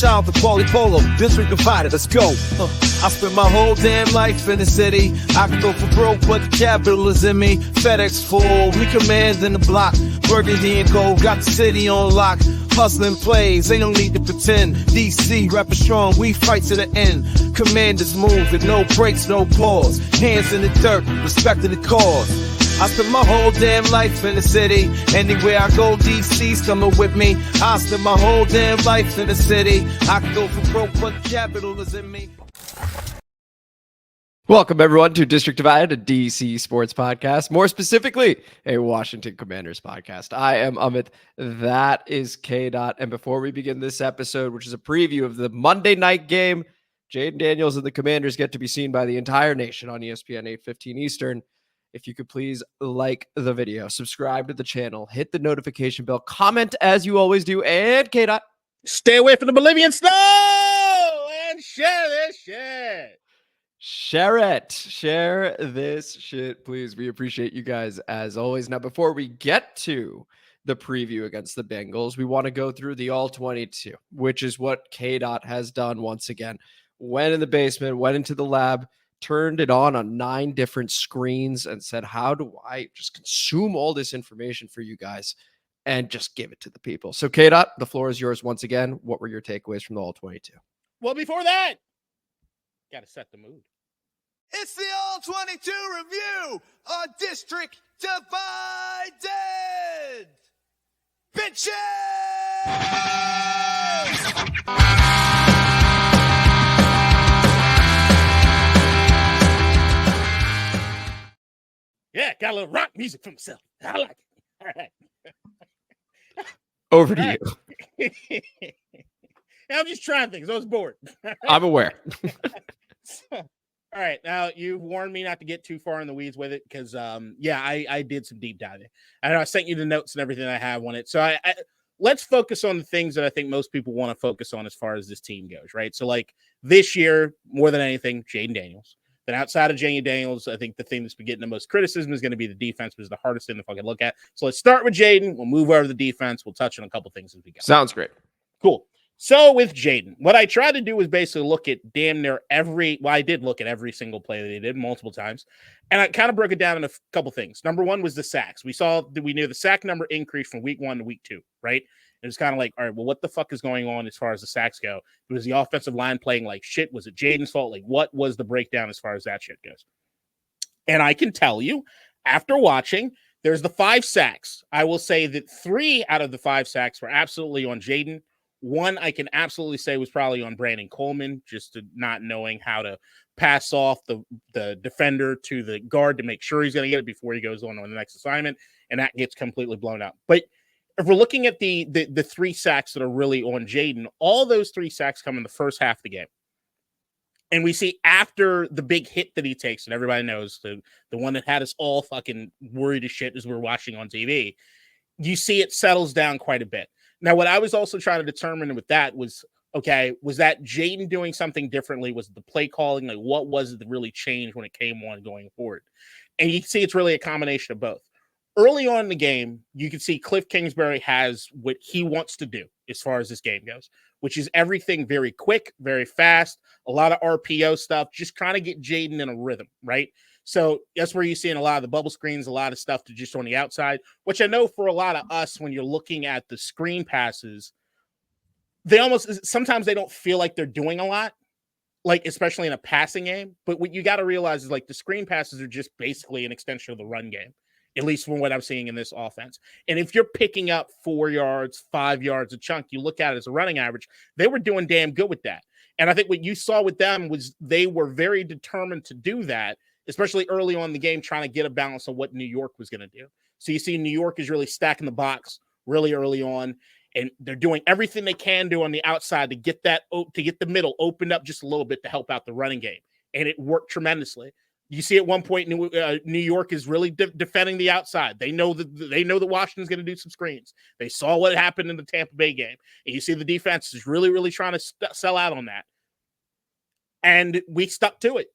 child for quality polo, district divided, let's go. I spent my whole damn life in the city. I can go for broke, but the capital is in me. FedEx full, we command in the block. Burgundy and gold, got the city on lock. Hustling plays, ain't no need to pretend. DC, rapping strong, we fight to the end. Commanders move with no breaks, no pause. Hands in the dirt, respect to the cause. I spent my whole damn life in the city. Anywhere I go, DC's coming with me. I spent my whole damn life in the city. I can go for broke, but the capital is in me. Welcome, everyone, to District Divided, a DC sports podcast, more specifically, a Washington Commanders podcast. I am Amit. That is KDot. And before we begin this episode, which is a preview of the Monday night game, Jayden Daniels and the Commanders get to be seen by the entire nation on ESPN 8:15 Eastern. If you could please like the video, subscribe to the channel, hit the notification bell, comment as you always do, and KDot. Stay away from the Bolivian snow and share this shit. Share it. Share this shit, please. We appreciate you guys as always. Now, before we get to the preview against the Bengals, we want to go through the All-22, which is what KDot has done once again. Went in the basement, went into the lab, turned it on 9 different screens and said, how do I just consume all this information for you guys and just give it to the people? So KDot, the floor is yours once again. What were your takeaways from the All-22? Well, before that, got to set the mood. It's the All-22 review on District Divided. Bitches! Yeah, got a little rock music for myself. I like it. All right. Over to you. I'm just trying things. I was bored. I'm aware. All right. Now, you've warned me not to get too far in the weeds with it because, I did some deep diving. And I sent you the notes and everything I have on it. So let's focus on the things that I think most people want to focus on as far as this team goes, right? So, like, this year, more than anything, Jayden Daniels. Then outside of Jayden Daniels, I think the thing that's been getting the most criticism is going to be the defense, which is the hardest thing to fucking look at. So let's start with Jayden. We'll move over to the defense. We'll touch on a couple things as we go. Sounds great. Cool. So with Jayden, what I tried to do was basically look at damn near I did look at every single play that he did multiple times. And I kind of broke it down in a couple things. Number one was the sacks. We knew the sack number increased from week 1 to week 2, right? It was kind of like, all right, well, what the fuck is going on as far as the sacks go? Was the offensive line playing like shit? Was it Jayden's fault? Like, what was the breakdown as far as that shit goes? And I can tell you, after watching, there's the 5 sacks. I will say that 3 out of the 5 sacks were absolutely on Jayden. 1 I can absolutely say was probably on Brandon Coleman, just to not knowing how to pass off the defender to the guard to make sure he's going to get it before he goes on the next assignment, and that gets completely blown up. But if we're looking at the 3 sacks that are really on Jayden, all those 3 sacks come in the first half of the game. And we see after the big hit that he takes, and everybody knows the one that had us all fucking worried as shit as we're watching on TV, you see it settles down quite a bit. Now, what I was also trying to determine with that was, okay, was that Jayden doing something differently? Was it the play calling? Like, what was it that really changed when it came on going forward? And you can see it's really a combination of both. Early on in the game, you can see Cliff Kingsbury has what he wants to do as far as this game goes, which is everything very quick, very fast, a lot of RPO stuff, just trying to get Jayden in a rhythm, right? So that's where you're seeing a lot of the bubble screens, a lot of stuff to just on the outside, which I know for a lot of us, when you're looking at the screen passes, sometimes they don't feel like they're doing a lot, like especially in a passing game. But what you got to realize is like the screen passes are just basically an extension of the run game, at least from what I'm seeing in this offense. And if you're picking up 4 yards, 5 yards a chunk, you look at it as a running average, they were doing damn good with that. And I think what you saw with them was they were very determined to do that, especially early on in the game, trying to get a balance on what New York was going to do. So you see New York is really stacking the box really early on, and they're doing everything they can do on the outside to get the middle opened up just a little bit to help out the running game. And it worked tremendously. You see at one point, New York is really defending the outside. They know that Washington's going to do some screens. They saw what happened in the Tampa Bay game. And you see the defense is really, really trying to sell out on that. And we stuck to it.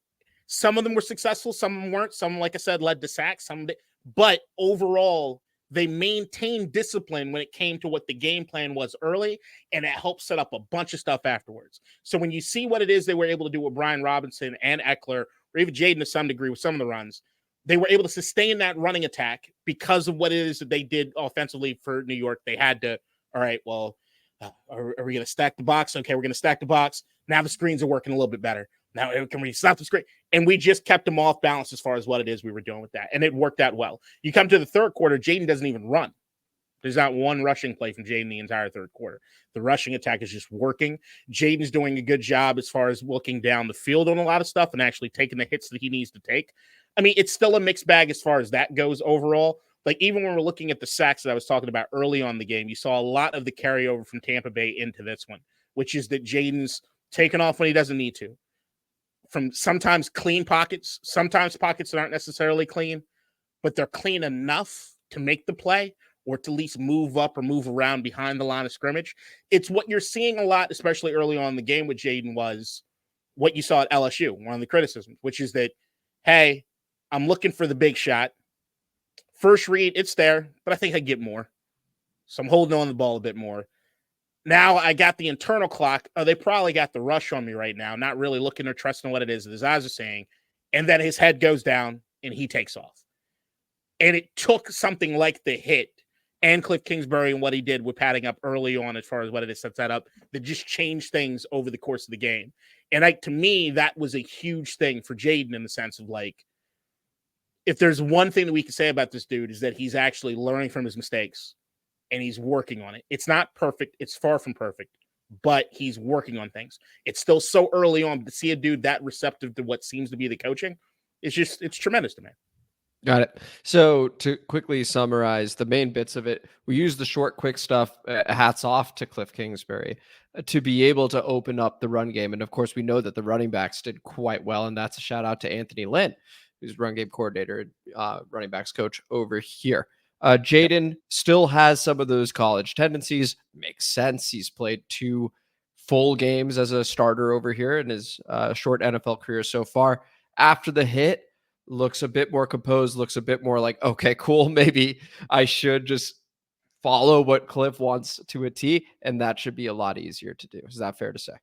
Some of them were successful. Some of them weren't. Some, like I said, led to sacks. But overall, they maintained discipline when it came to what the game plan was early, and it helped set up a bunch of stuff afterwards. So when you see what it is they were able to do with Brian Robinson and Ekeler, or even Jayden to some degree with some of the runs, they were able to sustain that running attack because of what it is that they did offensively for New York. They had to, all right, well, are we going to stack the box? Okay, we're going to stack the box. Now the screens are working a little bit better. Now can we stop the screen? And we just kept them off balance as far as what it is we were doing with that. And it worked out well. You come to the third quarter, Jayden doesn't even run. There's not one rushing play from Jayden the entire third quarter. The rushing attack is just working. Jayden's doing a good job as far as looking down the field on a lot of stuff and actually taking the hits that he needs to take. I mean, it's still a mixed bag as far as that goes overall. Like, even when we're looking at the sacks that I was talking about early on in the game, you saw a lot of the carryover from Tampa Bay into this one, which is that Jayden's taking off when he doesn't need to. From sometimes clean pockets, sometimes pockets that aren't necessarily clean, but they're clean enough to make the play or to at least move up or move around behind the line of scrimmage. It's what you're seeing a lot, especially early on in the game with Jayden, was what you saw at LSU, one of the criticisms, which is that, hey, I'm looking for the big shot. First read, it's there, but I think I get more. So I'm holding on to the ball a bit more. Now I got the internal clock. Oh, they probably got the rush on me right now, not really looking or trusting what it is that his eyes are saying. And then his head goes down and he takes off. And it took something like the hit and Cliff Kingsbury and what he did with padding up early on as far as what it is sets that up that just changed things over the course of the game. And to me, that was a huge thing for Jayden in the sense of, like, if there's one thing that we can say about this dude is that he's actually learning from his mistakes and he's working on it. It's not perfect. It's far from perfect, but he's working on things. It's still so early on to see a dude that receptive to what seems to be the coaching. It's tremendous to me. Got it. So to quickly summarize the main bits of it, we use the short, quick stuff. Hats off to Cliff Kingsbury to be able to open up the run game. And of course, we know that the running backs did quite well. And that's a shout out to Anthony Lynn, who's run game coordinator, running backs coach over here. Jayden still has some of those college tendencies. Makes sense. He's played 2 full games as a starter over here in his short NFL career so far. After the hit, looks a bit more composed, looks a bit more like, okay, cool. Maybe I should just follow what Cliff wants to a T, and that should be a lot easier to do. Is that fair to say?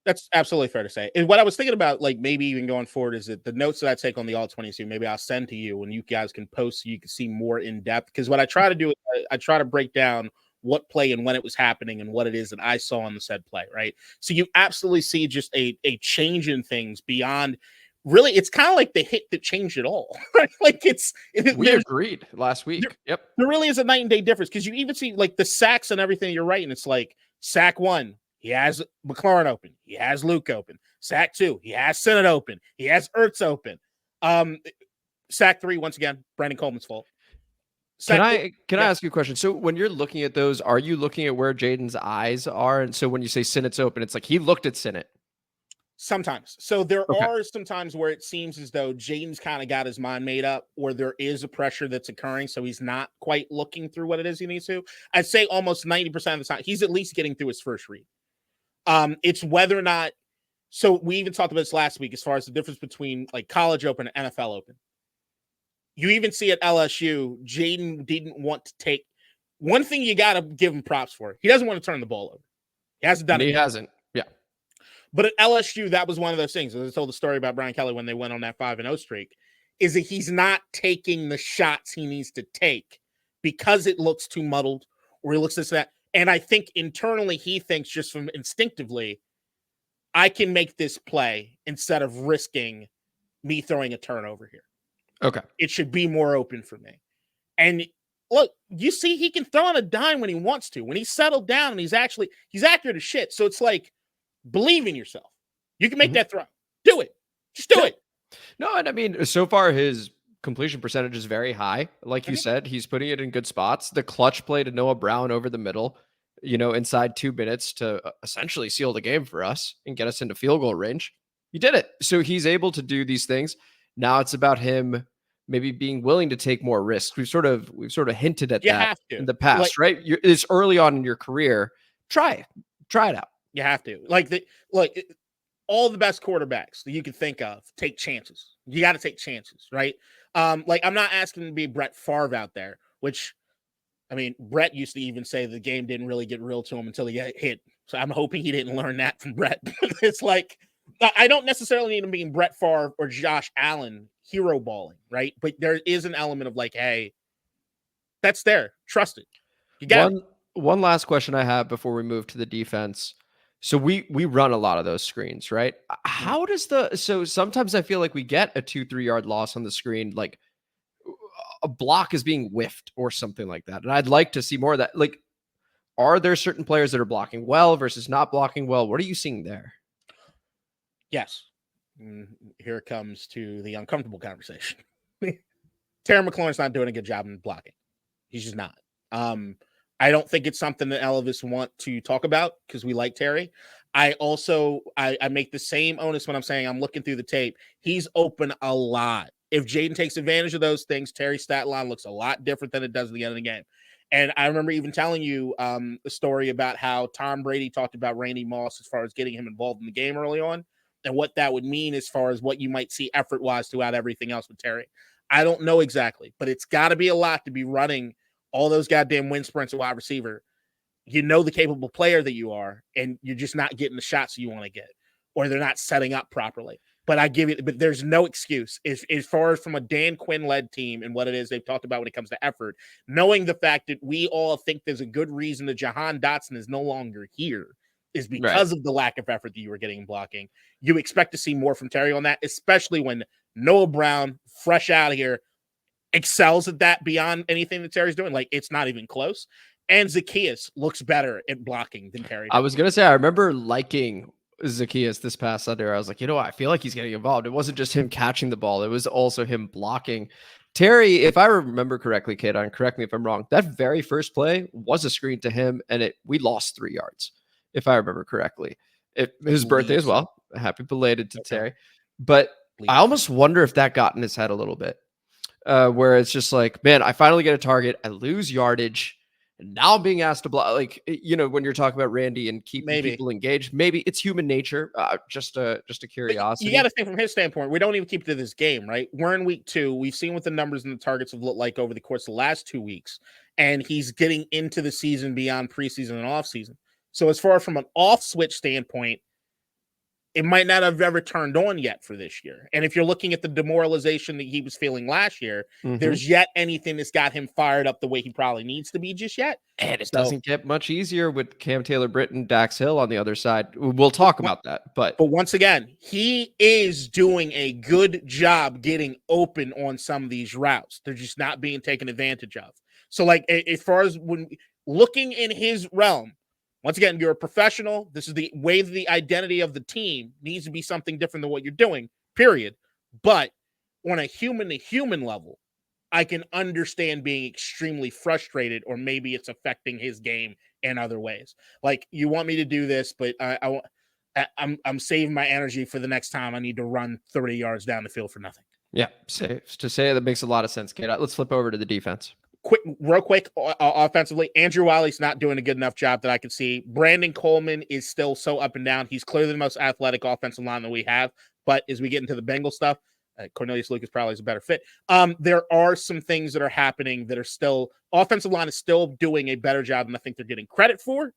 That's absolutely fair to say. And what I was thinking about, like, maybe even going forward, is that the notes that I take on the All-22, maybe I'll send to you and you guys can post so you can see more in depth. Because what I try to do is I try to break down what play and when it was happening and what it is that I saw on the said play, right? So you absolutely see just a change in things beyond. Really, it's kind of like the hit that changed it all, right? Like we agreed last week. There really is a night and day difference because you even see, like, the sacks and everything. You're right, and it's like sack 1. He has McLaurin open. He has Luke open. Sack 2. He has Sinnott open. He has Ertz open. Sack 3, once again, Brandon Coleman's fault. Can I ask you a question? So when you're looking at those, are you looking at where Jayden's eyes are? And so when you say Sinnott's open, it's like he looked at Sinnott. Sometimes. So there are some times where it seems as though Jayden's kind of got his mind made up, or there is a pressure that's occurring, so he's not quite looking through what it is he needs to. I'd say almost 90% of the time, he's at least getting through his first read. It's whether or not. So we even talked about this last week as far as the difference between, like, college open and NFL open. You even see at LSU, Jayden didn't want to take. One thing you got to give him props for, he doesn't want to turn the ball over. He hasn't done it. He hasn't. Yeah. But at LSU, that was one of those things. As I told the story about Brian Kelly when they went on that 5-0 streak, is that he's not taking the shots he needs to take because it looks too muddled, or he looks this, that. And I think internally he thinks, just from instinctively, I can make this play instead of risking me throwing a turnover here. Okay. It should be more open for me. And look, you see, he can throw on a dime when he wants to. When he's settled down and he's accurate as shit. So it's like, believe in yourself. You can make that throw. Do it. Just do it. No, and I mean, so far his completion percentage is very high. Like you said, he's putting it in good spots. The clutch play to Noah Brown over the middle, inside 2 minutes to essentially seal the game for us and get us into field goal range. He did it. So he's able to do these things. Now it's about him maybe being willing to take more risks. We've sort of hinted at that in the past, right? It's early on in your career. Try it out. You have to. All the best quarterbacks that you can think of take chances. You got to take chances, right? I'm not asking to be Brett Favre out there, which I mean, Brett used to even say the game didn't really get real to him until he got hit. So I'm hoping he didn't learn that from Brett. It's like, I don't necessarily need him being Brett Favre or Josh Allen hero balling, right? But there is an element of like, hey, that's there. Trust it. You got it. One last question I have before we move to the defense. So we run a lot of those screens, right? How does so sometimes I feel like we get a 2-3 yard loss on the screen, like a block is being whiffed or something like that. And I'd like to see more of that. Like, are there certain players that are blocking well versus not blocking well? What are you seeing there? Yes. Here it comes to the uncomfortable conversation. Terry McLaurin's not doing a good job in blocking. He's just not. I don't think it's something that all of us want to talk about because we like Terry. I make the same onus when I'm saying I'm looking through the tape. He's open a lot. If Jayden takes advantage of those things, Terry's stat line looks a lot different than it does at the end of the game. And I remember even telling you a story about how Tom Brady talked about Randy Moss as far as getting him involved in the game early on and what that would mean as far as what you might see effort-wise throughout everything else with Terry. I don't know exactly, but it's got to be a lot to be running all those goddamn wind sprints at wide receiver. You know the capable player that you are, and you're just not getting the shots you want to get, or they're not setting up properly. But but there's no excuse as far as from a Dan Quinn-led team and what it is they've talked about when it comes to effort, knowing the fact that we all think there's a good reason that Jahan Dotson is no longer here is because of the lack of effort that you were getting in blocking. You expect to see more from Terry on that, especially when Noah Brown, fresh out of here, excels at that beyond anything that Terry's doing. Like, it's not even close. And Zacchaeus looks better at blocking than Terry does. I was going to say, I remember liking Zacchaeus this past Sunday. I was like, I feel like he's getting involved. It wasn't just him catching the ball. It was also him blocking. Terry, if I remember correctly, KDot, correct me if I'm wrong, that very first play was a screen to him, and we lost 3 yards, if I remember correctly. His birthday as well. Happy belated to Terry. But I almost wonder if that got in his head a little bit, where it's just like, man, I finally get a target. I lose yardage. And now I'm being asked to block. Like, when you're talking about Randy and keeping people engaged, maybe it's human nature, just a curiosity. But you got to think from his standpoint. We don't even keep to this game, right? We're in week 2. We've seen what the numbers and the targets have looked like over the course of the last 2 weeks. And he's getting into the season beyond preseason and off season. So as far from an off switch standpoint, it might not have ever turned on yet for this year. And if you're looking at the demoralization that he was feeling last year, there's yet anything that's got him fired up the way he probably needs to be just yet. And it doesn't get much easier with Cam Taylor-Britt and Dax Hill on the other side. We'll talk about that. But once again, he is doing a good job getting open on some of these routes. They're just not being taken advantage of. So, like, as far as when looking in his realm, once again, you're a professional. This is the way the identity of the team needs to be something different than what you're doing, period. But on a human-to-human level, I can understand being extremely frustrated, or maybe it's affecting his game in other ways. Like, you want me to do this, but I'm saving my energy for the next time I need to run 30 yards down the field for nothing. Yeah, safe to say that makes a lot of sense, Kate. Let's flip over to the defense. Real quick, offensively, Andrew Wiley's not doing a good enough job that I can see. Brandon Coleman is still so up and down. He's clearly the most athletic offensive line that we have. But as we get into the Bengal stuff, Cornelius Lucas probably is a better fit. There are some things that are happening that are still – offensive line is still doing a better job than I think they're getting credit for.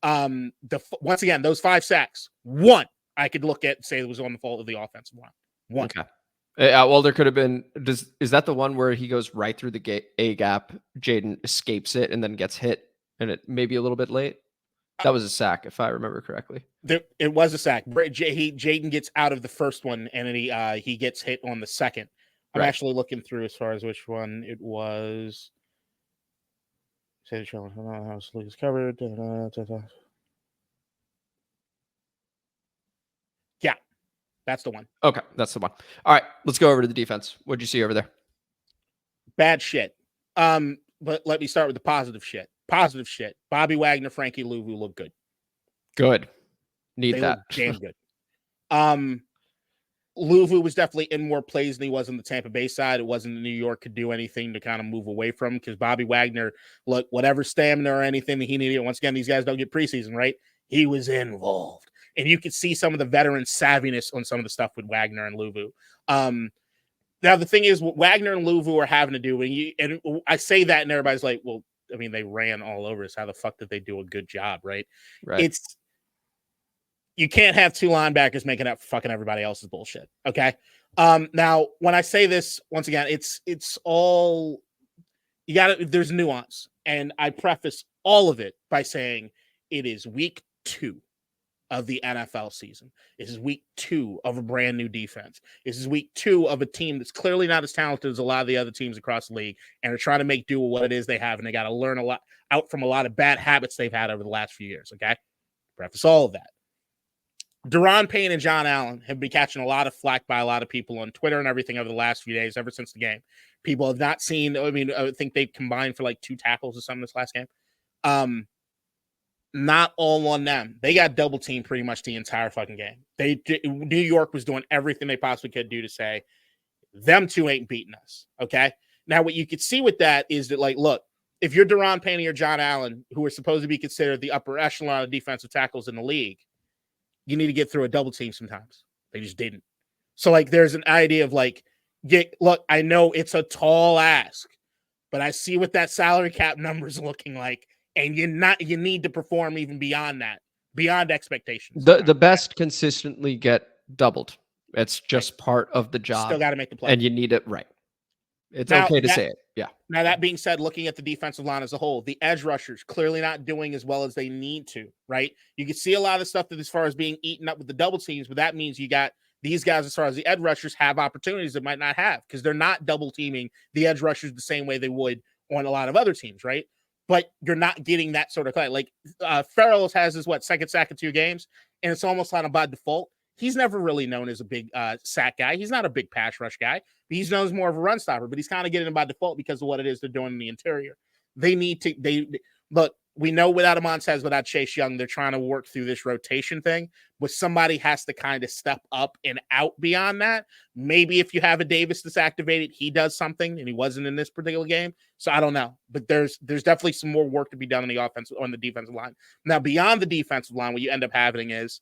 Once again, those 5 sacks, one I could look at and say it was on the fault of the offensive line. One. Okay. Well, there could have been. Is that the one where he goes right through the A gap? Jayden escapes it and then gets hit, and it may be a little bit late. That was a sack, if I remember correctly. It was a sack. Jayden gets out of the first one, and then he gets hit on the second. I'm actually looking through as far as which one it was. Say the show. House Lucas covered. Yeah. That's the one. Okay, that's the one. All right, let's go over to the defense. What'd you see over there? Bad shit. But let me start with the positive shit. Positive shit. Bobby Wagner, Frankie Louvu look good. Good. They look damn good. Louvu was definitely in more plays than he was on the Tampa Bay side. It wasn't New York could do anything to kind of move away from, because Bobby Wagner, look, whatever stamina or anything that he needed. Once again, these guys don't get preseason, right? He was involved. And you could see some of the veteran savviness on some of the stuff with Wagner and Louvu. Now, the thing is, what Wagner and Louvu are having to do, and I say that, and everybody's like, well, I mean, they ran all over us. How the fuck did they do a good job, right? Right. You can't have two linebackers making up for fucking everybody else's bullshit. Okay. Now, when I say this, once again, it's all there's nuance. And I preface all of it by saying it is week 2 of the NFL season. This is week 2 of a brand new defense. This is week 2 of a team that's clearly not as talented as a lot of the other teams across the league and are trying to make do with what it is they have. And they got to learn a lot out from a lot of bad habits they've had over the last few years. Okay. Preface all of that. Daron Payne and John Allen have been catching a lot of flack by a lot of people on Twitter and everything over the last few days, ever since the game. People have not seen, I mean, I think they combined for like 2 tackles or something this last game. Not all on them. They got double teamed pretty much the entire fucking game. New York was doing everything they possibly could do to say, them two ain't beating us. Okay. Now, what you could see with that is that, like, look, if you're Daron Payne or John Allen, who are supposed to be considered the upper echelon of defensive tackles in the league, you need to get through a double team sometimes. They just didn't. So, like, there's an idea of like, look, I know it's a tall ask, but I see what that salary cap number is looking like, and you need to perform even beyond that, beyond expectations. The best consistently get doubled. It's just part of the job. Still got to make the play, and you need it right. It's now, okay to say it. Yeah. Now, that being said, looking at the defensive line as a whole, the edge rushers clearly not doing as well as they need to, right? You can see a lot of stuff that as far as being eaten up with the double teams, but that means you got these guys, as far as the edge rushers, have opportunities that might not have because they're not double teaming the edge rushers the same way they would on a lot of other teams, right? But you're not getting that sort of play. Like Farrell has his second sack in 2 games, and it's almost kind of by default. He's never really known as a big sack guy. He's not a big pass rush guy. He's known as more of a run stopper, but he's kind of getting by default because of what it is they're doing in the interior. They need to, look, we know without a Montez, without Chase Young, they're trying to work through this rotation thing, but somebody has to kind of step up and out beyond that. Maybe if you have a Davis that's activated, he does something, and he wasn't in this particular game. So I don't know, but there's definitely some more work to be done on the defensive line. Now, beyond the defensive line, what you end up having is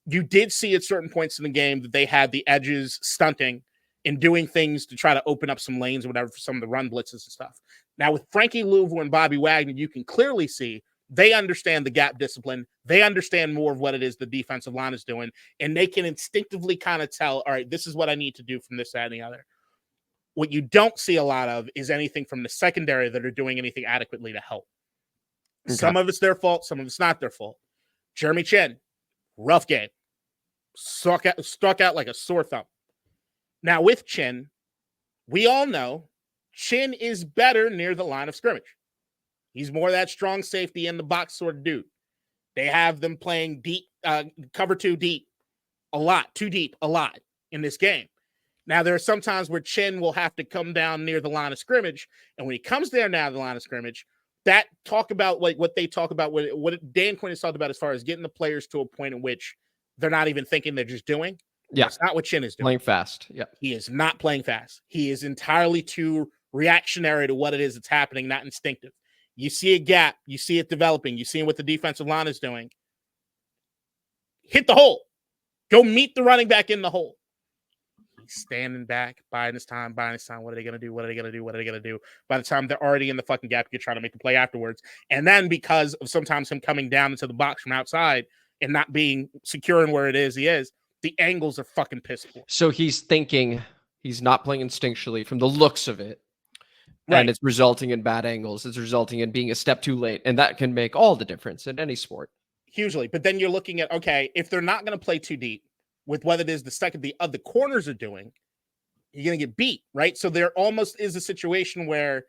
you did see at certain points in the game that they had the edges stunting and doing things to try to open up some lanes or whatever for some of the run blitzes and stuff. Now, with Frankie Louvu and Bobby Wagner, you can clearly see they understand the gap discipline. They understand more of what it is the defensive line is doing, and they can instinctively kind of tell, all right, this is what I need to do from this, that, and the other. What you don't see a lot of is anything from the secondary that are doing anything adequately to help. Okay. Some of it's their fault. Some of it's not their fault. Jeremy Chin, rough game. Struck out like a sore thumb. Now, with Chin, we all know Chin is better near the line of scrimmage. He's more that strong safety in the box sort of dude. They have them playing deep, cover 2 deep, a lot, 2 deep, a lot in this game. Now, there are some times where Chin will have to come down near the line of scrimmage, and when he comes there now to the line of scrimmage, that talk about like what they talk about, what Dan Quinn has talked about as far as getting the players to a point in which they're not even thinking, they're just doing. Yeah. That's not what Chin is doing. Playing fast. Yeah. He is not playing fast. He is entirely too reactionary to what it is that's happening, not instinctive. You see a gap. You see it developing. You see what the defensive line is doing. Hit the hole. Go meet the running back in the hole. He's standing back, biding his time. What are they going to do? What are they going to do? By the time they're already in the fucking gap, you're trying to make the play afterwards. And then because of sometimes him coming down into the box from outside and not being secure in where it is he is, the angles are fucking piss poor. So he's thinking he's not playing instinctually from the looks of it. Right. And it's resulting in bad angles. It's resulting in being a step too late. And that can make all the difference in any sport. Hugely. But then you're looking at, okay, if they're not going to play too deep with what it is the other corners are doing, you're going to get beat, right? So there almost is a situation where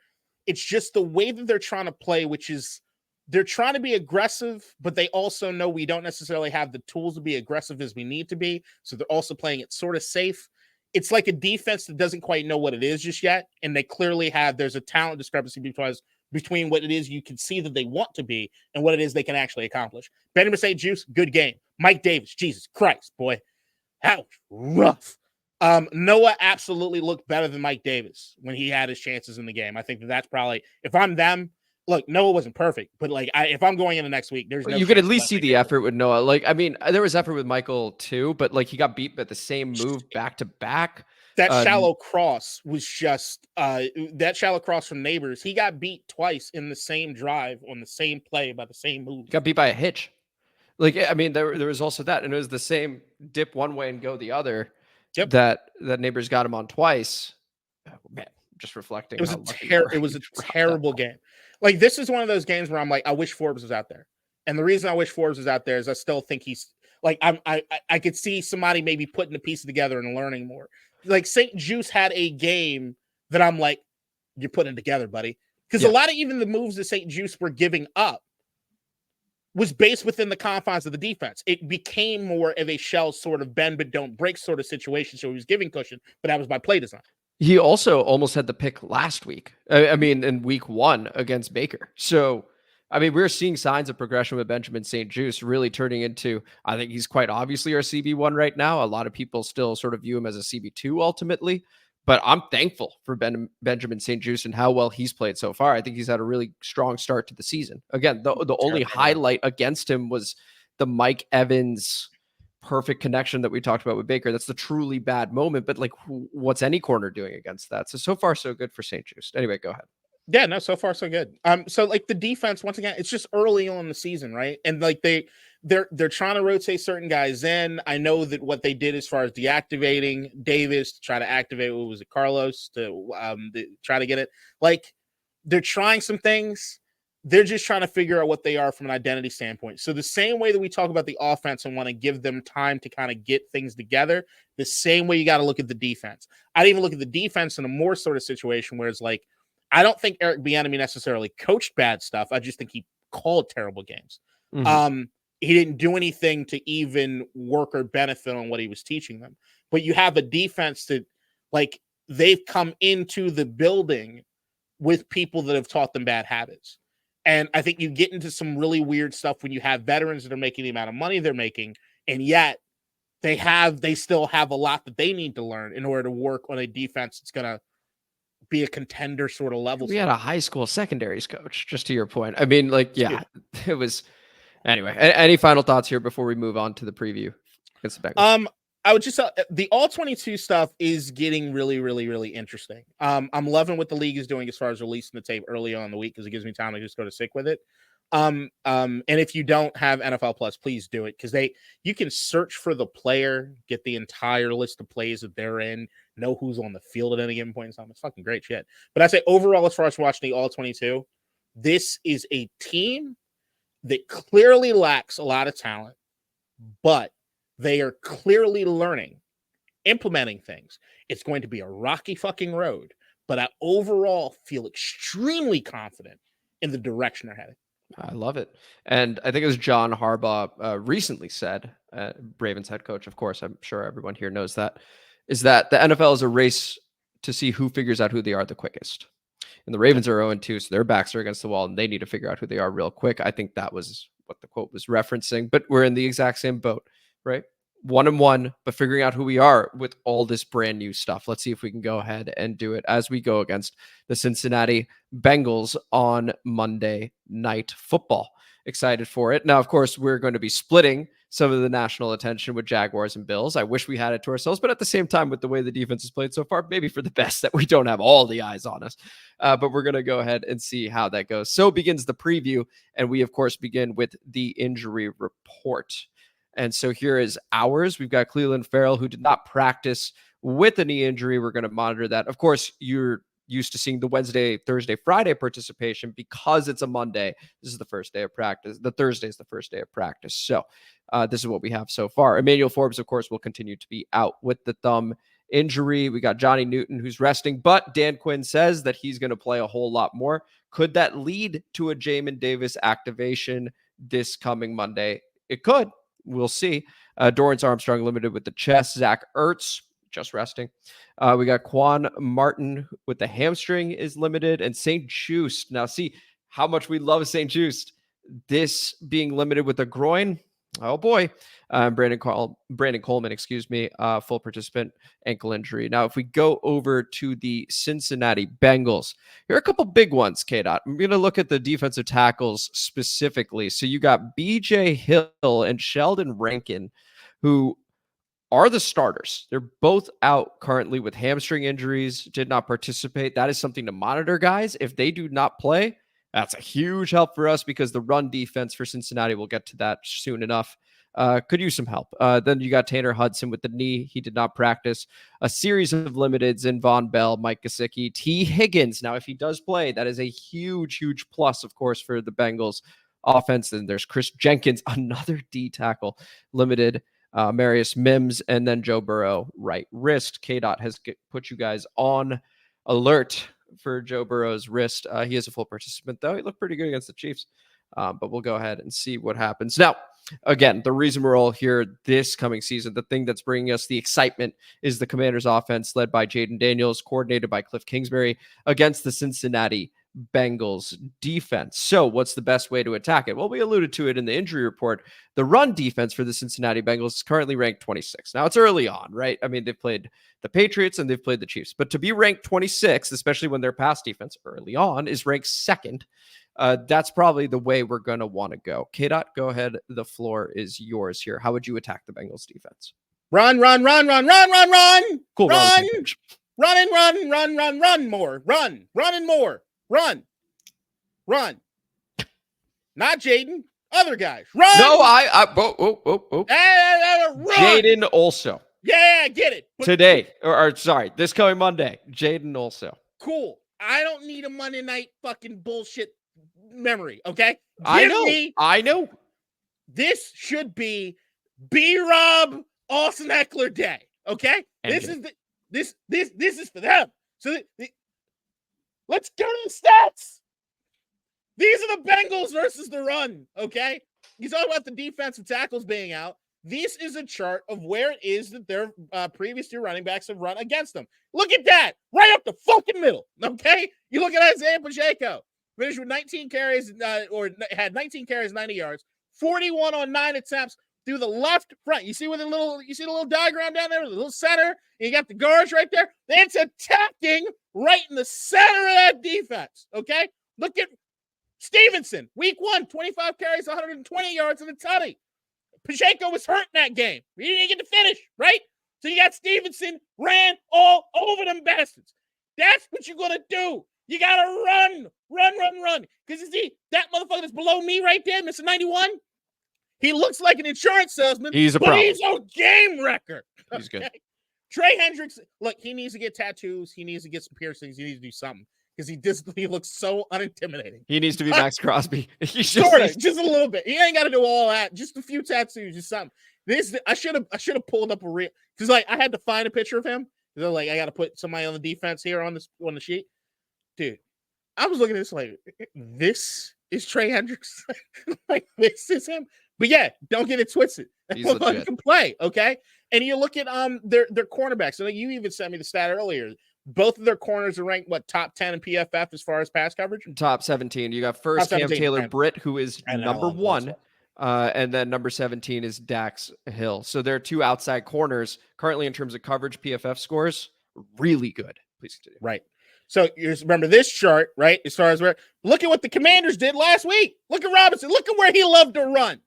it's just the way that they're trying to play, which is they're trying to be aggressive, but they also know we don't necessarily have the tools to be aggressive as we need to be. So they're also playing it sort of safe. It's like a defense that doesn't quite know what it is just yet. And they clearly there's a talent discrepancy between what it is you can see that they want to be and what it is they can actually accomplish. Benjamin St. Juice, good game. Mike Davis, Jesus Christ, boy. That was rough. Noah absolutely looked better than Mike Davis when he had his chances in the game. I think that's probably, if I'm them, look, Noah wasn't perfect, but like if I'm going into next week, there's no. You could at least see the effort with Noah. Like, I mean, there was effort with Michael too, but like he got beat by the same move back to back. That shallow cross was just that shallow cross from Neighbors. He got beat twice in the same drive on the same play by the same move. Got beat by a hitch. Like, I mean, there was also that, and it was the same dip one way and go the other. Yep. That Neighbors got him on twice. Oh, man, just reflecting. It was a terrible game. Like, this is one of those games where I'm like, I wish Forbes was out there. And the reason I wish Forbes was out there is I still think he's like, I could see somebody maybe putting the pieces together and learning more. Like, St. Juice had a game that I'm like, you're putting it together, buddy. Because a lot of even the moves that St. Juice were giving up was based within the confines of the defense. It became more of a shell sort of bend but don't break sort of situation. So he was giving cushion, but that was by play design. He also almost had the pick last week. I mean, in week 1 against Baker. So, I mean, we're seeing signs of progression with Benjamin St. Juice really turning into, I think he's quite obviously our CB1 right now. A lot of people still sort of view him as a CB2 ultimately, but I'm thankful for Benjamin St. Juice and how well he's played so far. I think he's had a really strong start to the season. Again, the only highlight against him was the Mike Evans perfect connection that we talked about with Baker. That's the truly bad moment, but like, what's any corner doing against that? So far, so good for St. Juice. Anyway, go ahead. Yeah, no, so far so good. So like the defense, once again, it's just early on in the season, right? And like they're trying to rotate certain guys in. I know that what they did as far as deactivating Davis to try to activate, what was it, Carlos to try to get it. Like, they're trying some things. They're just trying to figure out what they are from an identity standpoint. So the same way that we talk about the offense and want to give them time to kind of get things together, the same way you got to look at the defense. I'd even look at the defense in a more sort of situation where it's like, I don't think Eric Bieniemy necessarily coached bad stuff. I just think he called terrible games. Mm-hmm. He didn't do anything to even work or benefit on what he was teaching them. But you have a defense that, like, they've come into the building with people that have taught them bad habits. And I think you get into some really weird stuff when you have veterans that are making the amount of money they're making, and yet they still have a lot that they need to learn in order to work on a defense that's going to be a contender sort of level. We had a high school secondaries coach, just to your point. I mean, like, yeah, it was. Anyway, any final thoughts here before we move on to the preview? I would just the All-22 stuff is getting really, really, really interesting. I'm loving what the league is doing as far as releasing the tape early on in the week because it gives me time to just go to sick with it. And if you don't have NFL Plus, please do it because you can search for the player, get the entire list of plays that they're in, know who's on the field at any given point in time. It's fucking great shit. But I say overall, as far as watching the All-22, this is a team that clearly lacks a lot of talent, but they are clearly learning, implementing things. It's going to be a rocky fucking road, but I overall feel extremely confident in the direction they're heading. I love it. And I think it was John Harbaugh recently said, Ravens head coach, of course, I'm sure everyone here knows that, is that the NFL is a race to see who figures out who they are the quickest. And the Ravens are 0-2, so their backs are against the wall, and they need to figure out who they are real quick. I think that was what the quote was referencing, but we're in the exact same boat, right? 1-1, but figuring out who we are with all this brand new stuff. Let's see if we can go ahead and do it as we go against the Cincinnati Bengals on Monday Night Football. Excited for it. Now, of course, we're going to be splitting some of the national attention with Jaguars and Bills. I wish we had it to ourselves, but at the same time, with the way the defense has played so far, maybe for the best that we don't have all the eyes on us. But we're going to go ahead and see how that goes. So begins the preview, and we, of course, begin with the injury report. And so here is ours. We've got Clelin Ferrell, who did not practice with a knee injury. We're going to monitor that. Of course, you're used to seeing the Wednesday, Thursday, Friday participation because it's a Monday. This is the first day of practice. The Thursday is the first day of practice. So this is what we have so far. Emmanuel Forbes, of course, will continue to be out with the thumb injury. We got Johnny Newton, who's resting, but Dan Quinn says that he's going to play a whole lot more. Could that lead to a Jamin Davis activation this coming Monday? It could. We'll see. Dorrance Armstrong limited with the chest. Zach Ertz just resting. We got Quan Martin with the hamstring is limited, and St. Just. Now, see how much we love St. Just. This being limited with a groin. Oh boy. Brandon Coleman, full participant ankle injury. Now, if we go over to the Cincinnati Bengals, here are a couple big ones, KDot. I'm going to look at the defensive tackles specifically. So you got BJ Hill and Sheldon Rankin, who are the starters. They're both out currently with hamstring injuries, did not participate. That is something to monitor, guys. If they do not play, that's a huge help for us because the run defense for Cincinnati, we'll get to that soon enough, could use some help. Then you got Tanner Hudson with the knee. He did not practice. A series of limiteds in Von Bell, Mike Gesicki, T. Higgins. Now, if he does play, that is a huge, huge plus, of course, for the Bengals offense. Then there's Chris Jenkins, another D tackle, limited. Marius Mims, and then Joe Burrow, right wrist. KDot has put you guys on alert for Joe Burrow's wrist. He is a full participant, though. He looked pretty good against the Chiefs, but we'll go ahead and see what happens. Now, again, the reason we're all here this coming season, the thing that's bringing us the excitement is the Commanders offense led by Jayden Daniels, coordinated by Cliff Kingsbury against the Cincinnati Bengals defense. So what's the best way to attack it? Well, we alluded to it in the injury report. The run defense for the Cincinnati Bengals is currently ranked 26. Now, it's early on, right? I mean, they've played the Patriots and they've played the Chiefs, but to be ranked 26, especially when their pass defense early on is ranked second, that's probably the way we're going to want to go. KDot, go ahead. The floor is yours here. How would you attack the Bengals defense? Run. Cool. Run more. Run more. Run. Not Jayden. Other guys. Run. No, Run. Jayden also. Yeah, I get it. But Today, or sorry, this coming Monday, Jayden also. Cool. I don't need a Monday night fucking bullshit memory, okay? I know. This should be B-Rob Austin Ekeler Day, okay? This is for them. So let's go to the stats. These are the Bengals versus the run, okay? You talk about the defensive tackles being out. This is a chart of where it is that their previous two running backs have run against them. Look at that, right up the fucking middle, okay? You look at Isaiah Pacheco, finished with 19 carries, or had 19 carries, 90 yards, 41 on 9 attempts through the left front. You see the little diagram down there, the little center, and you got the guards right there. It's attacking right in the center of that defense, okay? Look at Stevenson, week 1, 25 carries, 120 yards in the tutty. Pacheco was hurt in that game. He didn't get to finish, right? So you got Stevenson ran all over them bastards. That's what you're going to do. You got to run. Because you see, that motherfucker that's below me right there, Mr. 91, he looks like an insurance salesman, He's a but problem. he's a game wrecker. He's good. Trey Hendricks, look, he needs to get tattoos. He needs to get some piercings. He needs to do something because he looks so unintimidating. He needs to be Max Crosby. Just a little bit. He ain't got to do all that. Just a few tattoos, just something. I should have pulled up a real, because like I had to find a picture of him. They're like, I got to put somebody on the defense here on the sheet. Dude, I was looking at this like, this is Trey Hendricks. Like, this is him. But yeah, don't get it twisted. He can play, okay? And you look at their cornerbacks. So you even sent me the stat earlier. Both of their corners are ranked, top 10 in PFF as far as pass coverage? Top 17. You got first Cam Taylor Britt, who is number 1. And then number 17 is Dax Hill. So they're two outside corners currently in terms of coverage PFF scores. Really good. Please continue. Right. So you remember this chart, right? As far as look at what the Commanders did last week. Look at Robinson. Look at where he loved to run.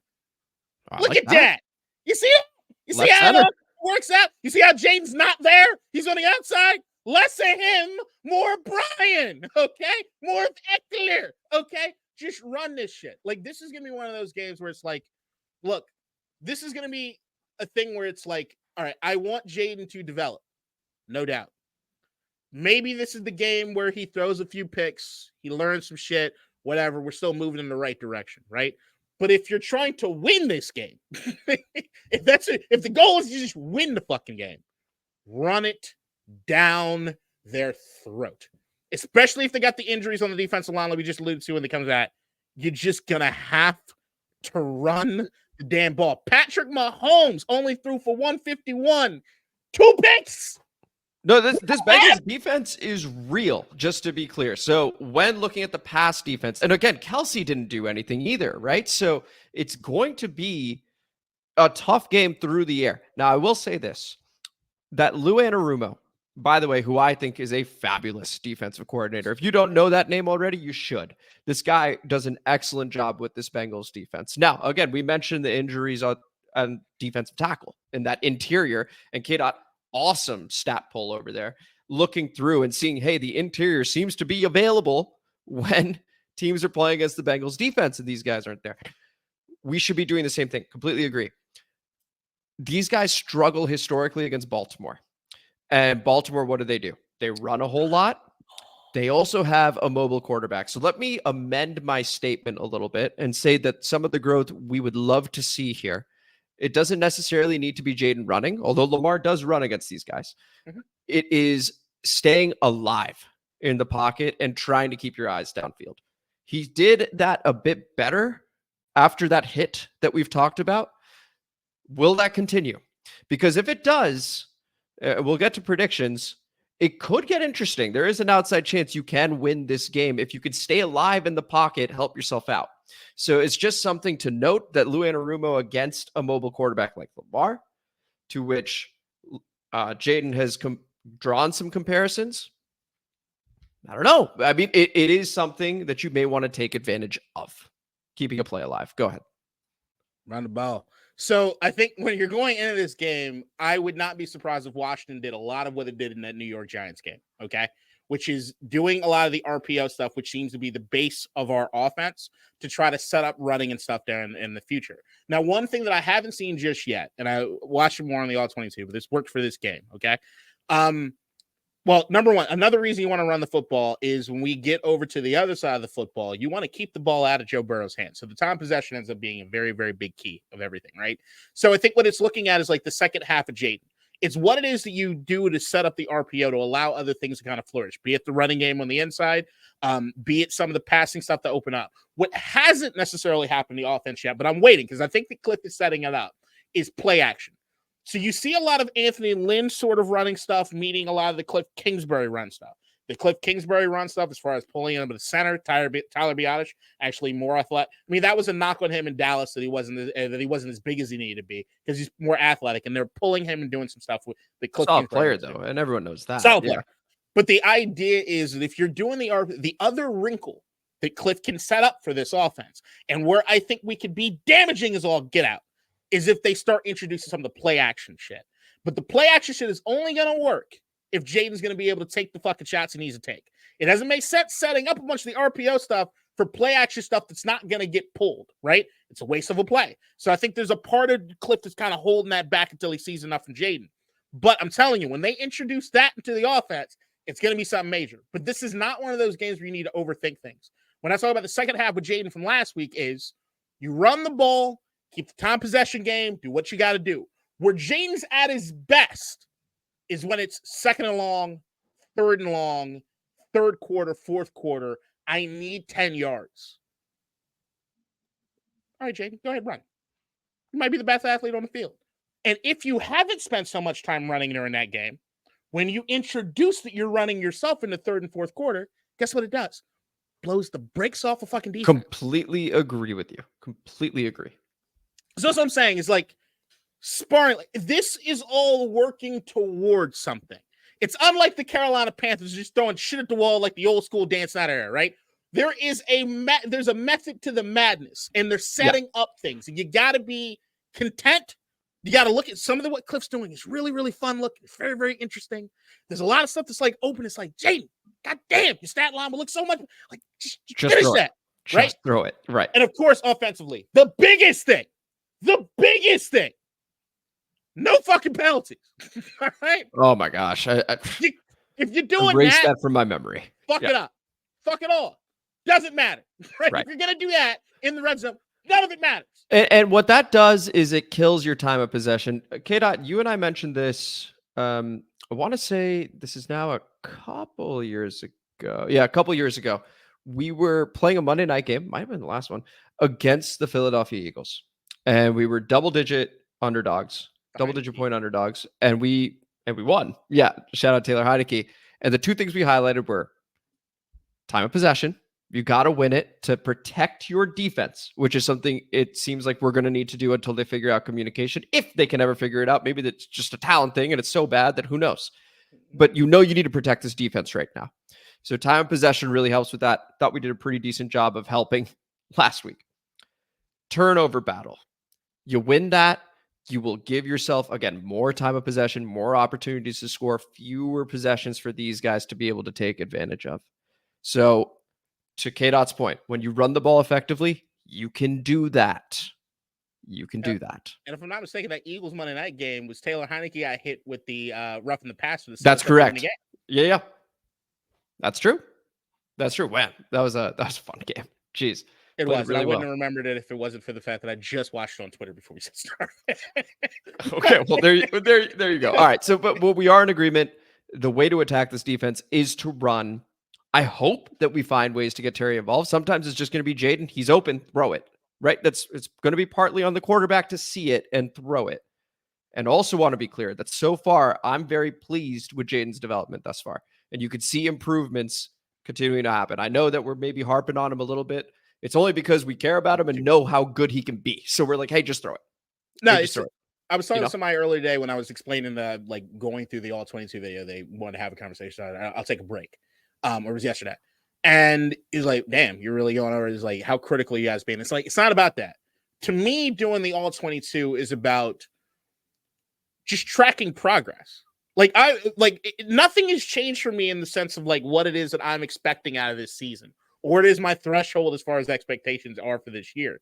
Look at that. You see it? You see how it works out? You see how Jayden's not there? He's on the outside. Less of him, more Brian, okay? More of Ekeler, okay? Just run this shit. Like, this is going to be one of those games where it's like, look, this is going to be a thing where it's like, all right, I want Jayden to develop, no doubt. Maybe this is the game where he throws a few picks, he learns some shit, whatever. We're still moving in the right direction, right? But if you're trying to win this game, if the goal is to just win the fucking game, run it down their throat. Especially if they got the injuries on the defensive line like we just alluded to when they come to that. You're just going to have to run the damn ball. Patrick Mahomes only threw for 151. 2 picks. No, this Bengals defense is real, just to be clear. So when looking at the pass defense, and again, Kelsey didn't do anything either, right? So it's going to be a tough game through the air. Now, I will say this, that Lou Anarumo, by the way, who I think is a fabulous defensive coordinator. If you don't know that name already, you should. This guy does an excellent job with this Bengals defense. Now, again, we mentioned the injuries and defensive tackle in that interior. And KDot, awesome stat pull over there, looking through and seeing, hey, the interior seems to be available when teams are playing against the Bengals defense and these guys aren't there. We should be doing the same thing. Completely agree. These guys struggle historically against Baltimore. And Baltimore, what do? They run a whole lot. They also have a mobile quarterback. So let me amend my statement a little bit and say that some of the growth we would love to see here, it doesn't necessarily need to be Jayden running, although Lamar does run against these guys. Mm-hmm. It is staying alive in the pocket and trying to keep your eyes downfield. He did that a bit better after that hit that we've talked about. Will that continue? Because if it does, we'll get to predictions. It could get interesting. There is an outside chance you can win this game if you could stay alive in the pocket, help yourself out. So it's just something to note that Lou Anarumo against a mobile quarterback like Lamar, to which Jayden has drawn some comparisons. I don't know. I mean, it is something that you may want to take advantage of. Keeping a play alive. Go ahead. Run the ball. So I think when you're going into this game, I would not be surprised if Washington did a lot of what it did in that New York Giants game, okay? Which is doing a lot of the RPO stuff, which seems to be the base of our offense to try to set up running and stuff there in the future. Now, one thing that I haven't seen just yet, and I watched it more on the All-22, but this worked for this game, okay? Well, number one, another reason you want to run the football is when we get over to the other side of the football, you want to keep the ball out of Joe Burrow's hands. So the time possession ends up being a very, very big key of everything, right? So I think what it's looking at is like the second half of Jayden. It's what it is that you do to set up the RPO to allow other things to kind of flourish, be it the running game on the inside, be it some of the passing stuff to open up. What hasn't necessarily happened in the offense yet, but I'm waiting because I think the Cliff is setting it up, is play action. So you see a lot of Anthony Lynn sort of running stuff, meeting a lot of the Cliff Kingsbury run stuff. The Cliff Kingsbury run stuff as far as pulling him to the center, Tyler Biadasz, actually more athletic. I mean, that was a knock on him in Dallas that he wasn't as big as he needed to be because he's more athletic, and they're pulling him and doing some stuff with the Cliff Solid Kingsbury player, though, and everyone knows that. Solid player. But the idea is that if you're doing the other wrinkle that Cliff can set up for this offense, and where I think we could be damaging is all get out, is if they start introducing some of the play action shit. But the play action shit is only going to work if Jayden's going to be able to take the fucking shots he needs to take. It doesn't make sense setting up a bunch of the RPO stuff for play action stuff that's not going to get pulled, right? It's a waste of a play. So I think there's a part of Cliff that's kind of holding that back until he sees enough from Jayden. But I'm telling you, when they introduce that into the offense, it's going to be something major. But this is not one of those games where you need to overthink things. When I talk about the second half with Jayden from last week is you run the ball, keep the time possession game, do what you got to do. Where Jayden's at his best is when it's second and long, third and long, third quarter, fourth quarter. I need 10 yards. All right, Jayden, go ahead, run. You might be the best athlete on the field. And if you haven't spent so much time running during that game, when you introduce that you're running yourself in the third and fourth quarter, guess what it does? Blows the brakes off of fucking defense. Completely agree with you. Completely agree. So that's what I'm saying is like sparring. This is all working towards something. It's unlike the Carolina Panthers just throwing shit at the wall like the old school Dan Snyder era, right? There is there's a method to the madness, and they're setting up things. And you got to be content. You got to look at some of what Cliff's doing. It's really, really fun looking. It's very, very interesting. There's a lot of stuff that's like open. It's like, Jayden, goddamn, your stat line will look so much like just finish that, right? Just throw it, right? And of course, offensively, the biggest thing, no fucking penalties. All right. Oh my gosh, if you're doing erase that from my memory, fuck it up, fuck it all. Doesn't matter, right? If you're gonna do that in the red zone, none of it matters. And what that does is it kills your time of possession. KDot, you and I mentioned this. I want to say this is now a couple years ago. Yeah, a couple years ago. We were playing a Monday night game, might have been the last one, against the Philadelphia Eagles. And we were double-digit underdogs, double-digit point underdogs, and we won. Yeah, shout out Taylor Heinicke. And the two things we highlighted were time of possession. You got to win it to protect your defense, which is something it seems like we're going to need to do until they figure out communication. If they can ever figure it out, maybe that's just a talent thing and it's so bad that who knows. But you need to protect this defense right now. So time of possession really helps with that. Thought we did a pretty decent job of helping last week. Turnover battle. You win that. you will give yourself, again, more time of possession, more opportunities to score, fewer possessions for these guys to be able to take advantage of. So to KDot's point, when you run the ball effectively, you can do that. You can do that. And if I'm not mistaken, that Eagles Monday night game was Taylor Heineke got hit with the rough in the pass for the That's correct. Yeah. That's true. That's true. Man, that was a fun game. Jeez. It was. Really I wouldn't well. have remembered it if it wasn't for the fact that I just watched it on Twitter before we started. Okay, well there you go. All right, so but we are in agreement. The way to attack this defense is to run. I hope that we find ways to get Terry involved. Sometimes it's just going to be Jayden. He's open, throw it. Right? It's going to be partly on the quarterback to see it and throw it. And also want to be clear that so far I'm very pleased with Jayden's development thus far, and you could see improvements continuing to happen. I know that we're maybe harping on him a little bit. It's only because we care about him and know how good he can be. So we're like, hey, just throw it. No, hey, just throw it. I was talking to somebody earlier today when I was explaining the going through the All-22 video. They wanted to have a conversation. I'll take a break. Or it was yesterday. And he's like, damn, you're really going over. He's like, how critical you guys being. It's like, it's not about that. To me, doing the All-22 is about just tracking progress. Nothing has changed for me in the sense of what it is that I'm expecting out of this season, or it is my threshold as far as expectations are for this year.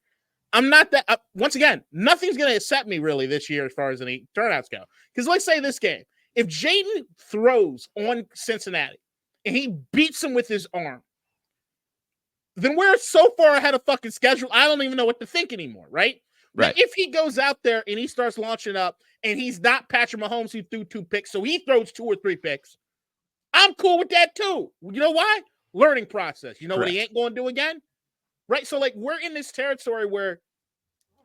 I'm not that. Once again, nothing's going to upset me really this year as far as any turnouts go. Because let's say this game, if Jayden throws on Cincinnati and he beats him with his arm, then we're so far ahead of fucking schedule, I don't even know what to think anymore, right? Right. But if he goes out there and he starts launching up and he's not Patrick Mahomes who threw 2 picks, so he throws 2 or 3 picks, I'm cool with that too. You know why? Learning process. You know what he ain't going to do again? Right? So, we're in this territory where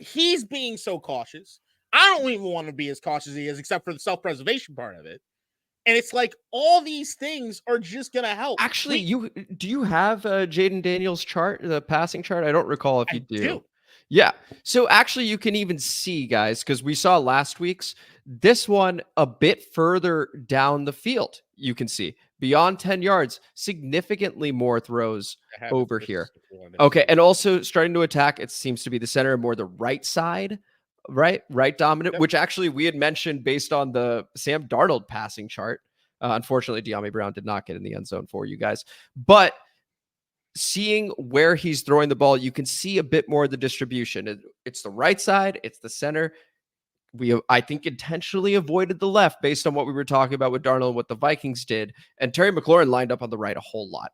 he's being so cautious. I don't even want to be as cautious as he is, except for the self-preservation part of it. And it's all these things are just going to help. Actually, do you have Jayden Daniels chart, the passing chart? I don't recall if you do. Yeah. So actually you can even see, guys, because we saw last week's, this one a bit further down the field. You can see beyond 10 yards, significantly more throws over here. Okay. And also starting to attack, it seems to be the center and more the right side, right dominant, which actually we had mentioned based on the Sam Darnold passing chart. Unfortunately, De'Ami Brown did not get in the end zone for you guys, but seeing where he's throwing the ball, you can see a bit more of the distribution. It's the right side, it's the center. I think, intentionally avoided the left based on what we were talking about with Darnold and what the Vikings did. And Terry McLaurin lined up on the right a whole lot.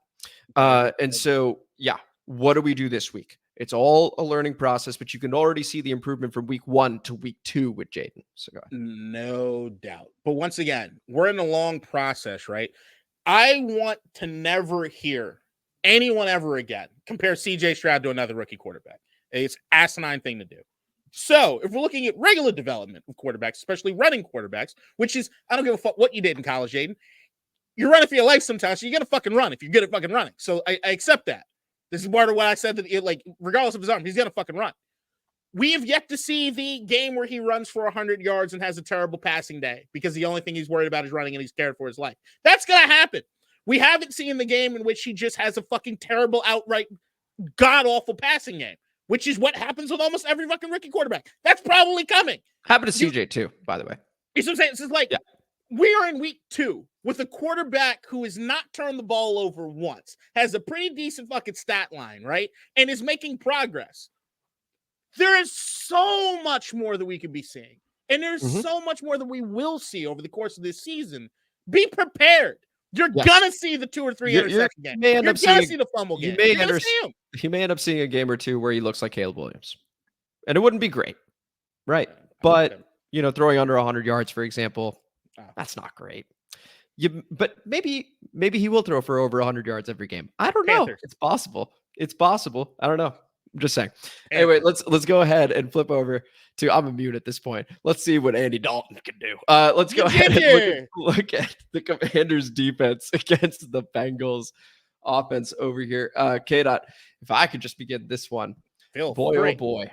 And so, yeah, what do we do this week? It's all a learning process, but you can already see the improvement from week 1 to week 2 with Jayden. So go ahead. No doubt. But once again, we're in a long process, right? I want to never hear anyone ever again compare CJ Stroud to another rookie quarterback. It's an asinine thing to do. So if we're looking at regular development of quarterbacks, especially running quarterbacks, which is, I don't give a fuck what you did in college, Jayden. You're running for your life sometimes, so you're going to fucking run if you're good at fucking running. So I accept that. This is part of what I said, that regardless of his arm, he's going to fucking run. We have yet to see the game where he runs for 100 yards and has a terrible passing day because the only thing he's worried about is running and he's scared for his life. That's going to happen. We haven't seen the game in which he just has a fucking terrible, outright, god-awful passing game, which is what happens with almost every fucking rookie quarterback. That's probably coming. Happened to CJ too, by the way. You see what I'm saying? It's we are in week 2 with a quarterback who has not turned the ball over once, has a pretty decent fucking stat line, right? And is making progress. There is so much more that we could be seeing. And there's so much more that we will see over the course of this season. Be prepared. You're gonna see the 2 or 3 interception game. You're gonna see the fumble game. He may end up seeing a game or two where he looks like Caleb Williams, and it wouldn't be great, right? But throwing under 100 yards, for example, that's not great. But maybe he will throw for over 100 yards every game. I don't know. It's possible. I don't know. I'm just saying. Anyway, let's go ahead and flip over to, I'm immune at this point. Let's see what Andy Dalton can do. Let's go ahead and look at the Commanders' defense against the Bengals offense over here. KDot, if I could just begin this one. Oh boy.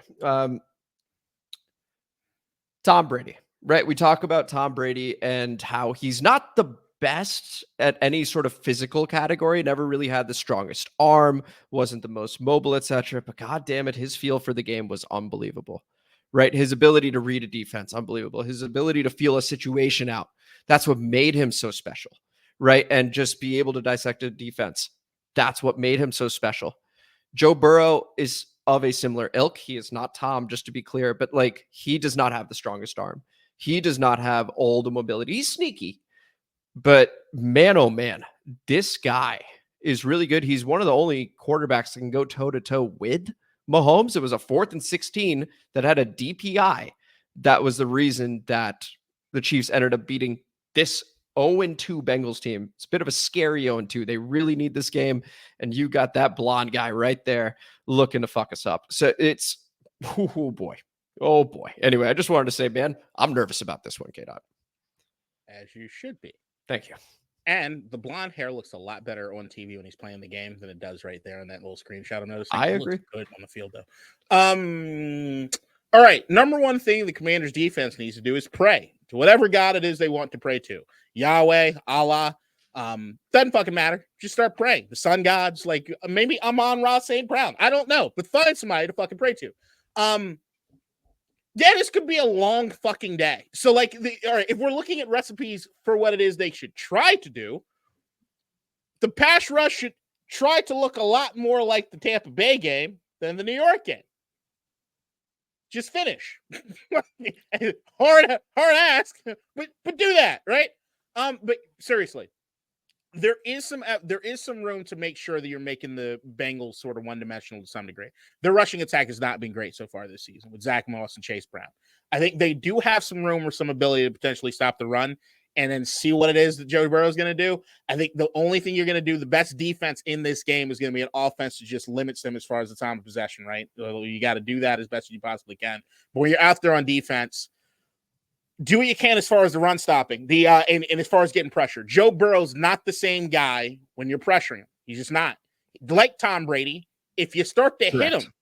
Tom Brady, right? We talk about Tom Brady and how he's not the best at any sort of physical category, never really had the strongest arm, wasn't the most mobile, etc. But god damn it, his feel for the game was unbelievable, right? His ability to read a defense, unbelievable. His ability to feel a situation out. That's what made him so special, right? And just be able to dissect a defense. That's what made him so special. Joe Burrow is of a similar ilk. He is not Tom, just to be clear, but like he does not have the strongest arm. He does not have all the mobility. He's sneaky, but man, oh man, this guy is really good. He's one of the only quarterbacks that can go toe to toe with Mahomes. It was a 4th and 16 that had a DPI. That was the reason that the Chiefs ended up beating this 0-2 Bengals team. It's a bit of a scary 0-2. They really need this game. And you got that blonde guy right there looking to fuck us up. So it's, oh boy. Oh boy. Anyway, I just wanted to say, man, I'm nervous about this one, KDot. As you should be. Thank you. And the blonde hair looks a lot better on TV when he's playing the game than it does right there in that little screenshot. I'm noticing. I It agree. looks good on the field, though. All right. Number one thing the Commanders defense needs to do is pray to whatever God it is they want to pray to. Yahweh, Allah, doesn't fucking matter. Just start praying. The sun gods, like maybe Amon-Ra St. Brown. I don't know, but find somebody to fucking pray to. Yeah, this could be a long fucking day. So, like, all right, if we're looking at recipes for what it is they should try to do, the pass rush should try to look a lot more like the Tampa Bay game than the New York game. Just finish. hard ask, but do that, right? But seriously, there is some room to make sure that you're making the Bengals sort of one-dimensional to some degree. Their rushing attack has not been great so far this season with Zach Moss and Chase Brown. I think they do have some room or some ability to potentially stop the run and then see what it is that Joe Burrow is going to do. I think the only thing you're going to do, the best defense in this game is going to be an offense that just limits them as far as the time of possession, right? You got to do that as best as you possibly can. But when you're out there on defense, do what you can as far as the run stopping, and as far as getting pressure. Joe Burrow's not the same guy when you're pressuring him. He's just not. Like Tom Brady, if you start to hit him,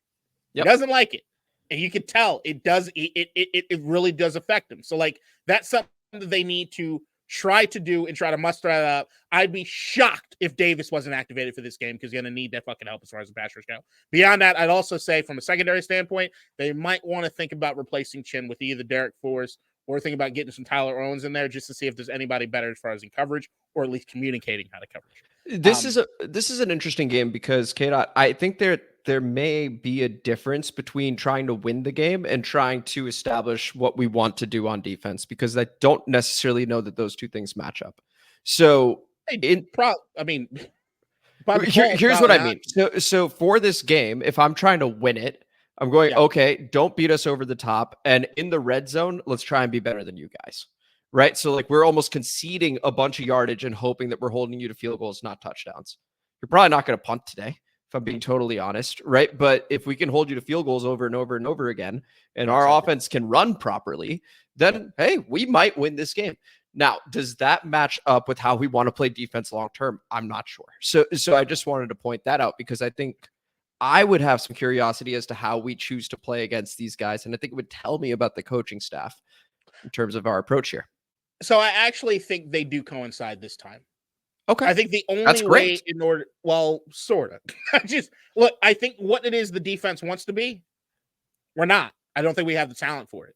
he doesn't like it. And you can tell it does. It really does affect him. So, like, that's something that they need to try to do and try to muster that up. I'd be shocked if Davis wasn't activated for this game because you're going to need that fucking help as far as the pass rush go. Beyond that, I'd also say from a secondary standpoint, they might want to think about replacing Chin with either Derek Forrest or think about getting some Tyler Owens in there just to see if there's anybody better as far as in coverage or at least communicating how to coverage. This is an interesting game because KDot, I think there may be a difference between trying to win the game and trying to establish what we want to do on defense, because I don't necessarily know that those two things match up. So here's what I mean. So for this game, if I'm trying to win it, I'm going, okay, don't beat us over the top. And in the red zone, let's try and be better than you guys. Right? So like we're almost conceding a bunch of yardage and hoping that we're holding you to field goals, not touchdowns. You're probably not going to punt today, if I'm being totally honest, right? But if we can hold you to field goals over and over and over again, and our offense can run properly, then, hey, we might win this game. Now, does that match up with how we want to play defense long-term? I'm not sure. So I just wanted to point that out because I think I would have some curiosity as to how we choose to play against these guys. And I think it would tell me about the coaching staff in terms of our approach here. So I actually think they do coincide this time. Okay. I think the only way in order, well, sort of. Look, I think what it is the defense wants to be, we're not. I don't think we have the talent for it.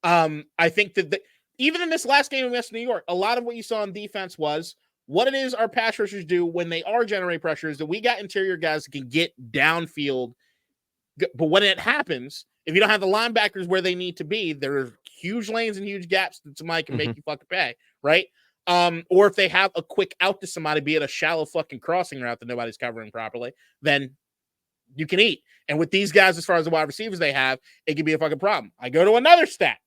I think that even in this last game against New York, a lot of what you saw on defense was what it is our pass rushers do when they are generating pressure is that we got interior guys that can get downfield. But when it happens, if you don't have the linebackers where they need to be, there are huge lanes and huge gaps that somebody can make you fucking pay, right? Or if they have a quick out to somebody, be it a shallow fucking crossing route that nobody's covering properly, then you can eat. And with these guys, as far as the wide receivers they have, it can be a fucking problem. I go to another stat.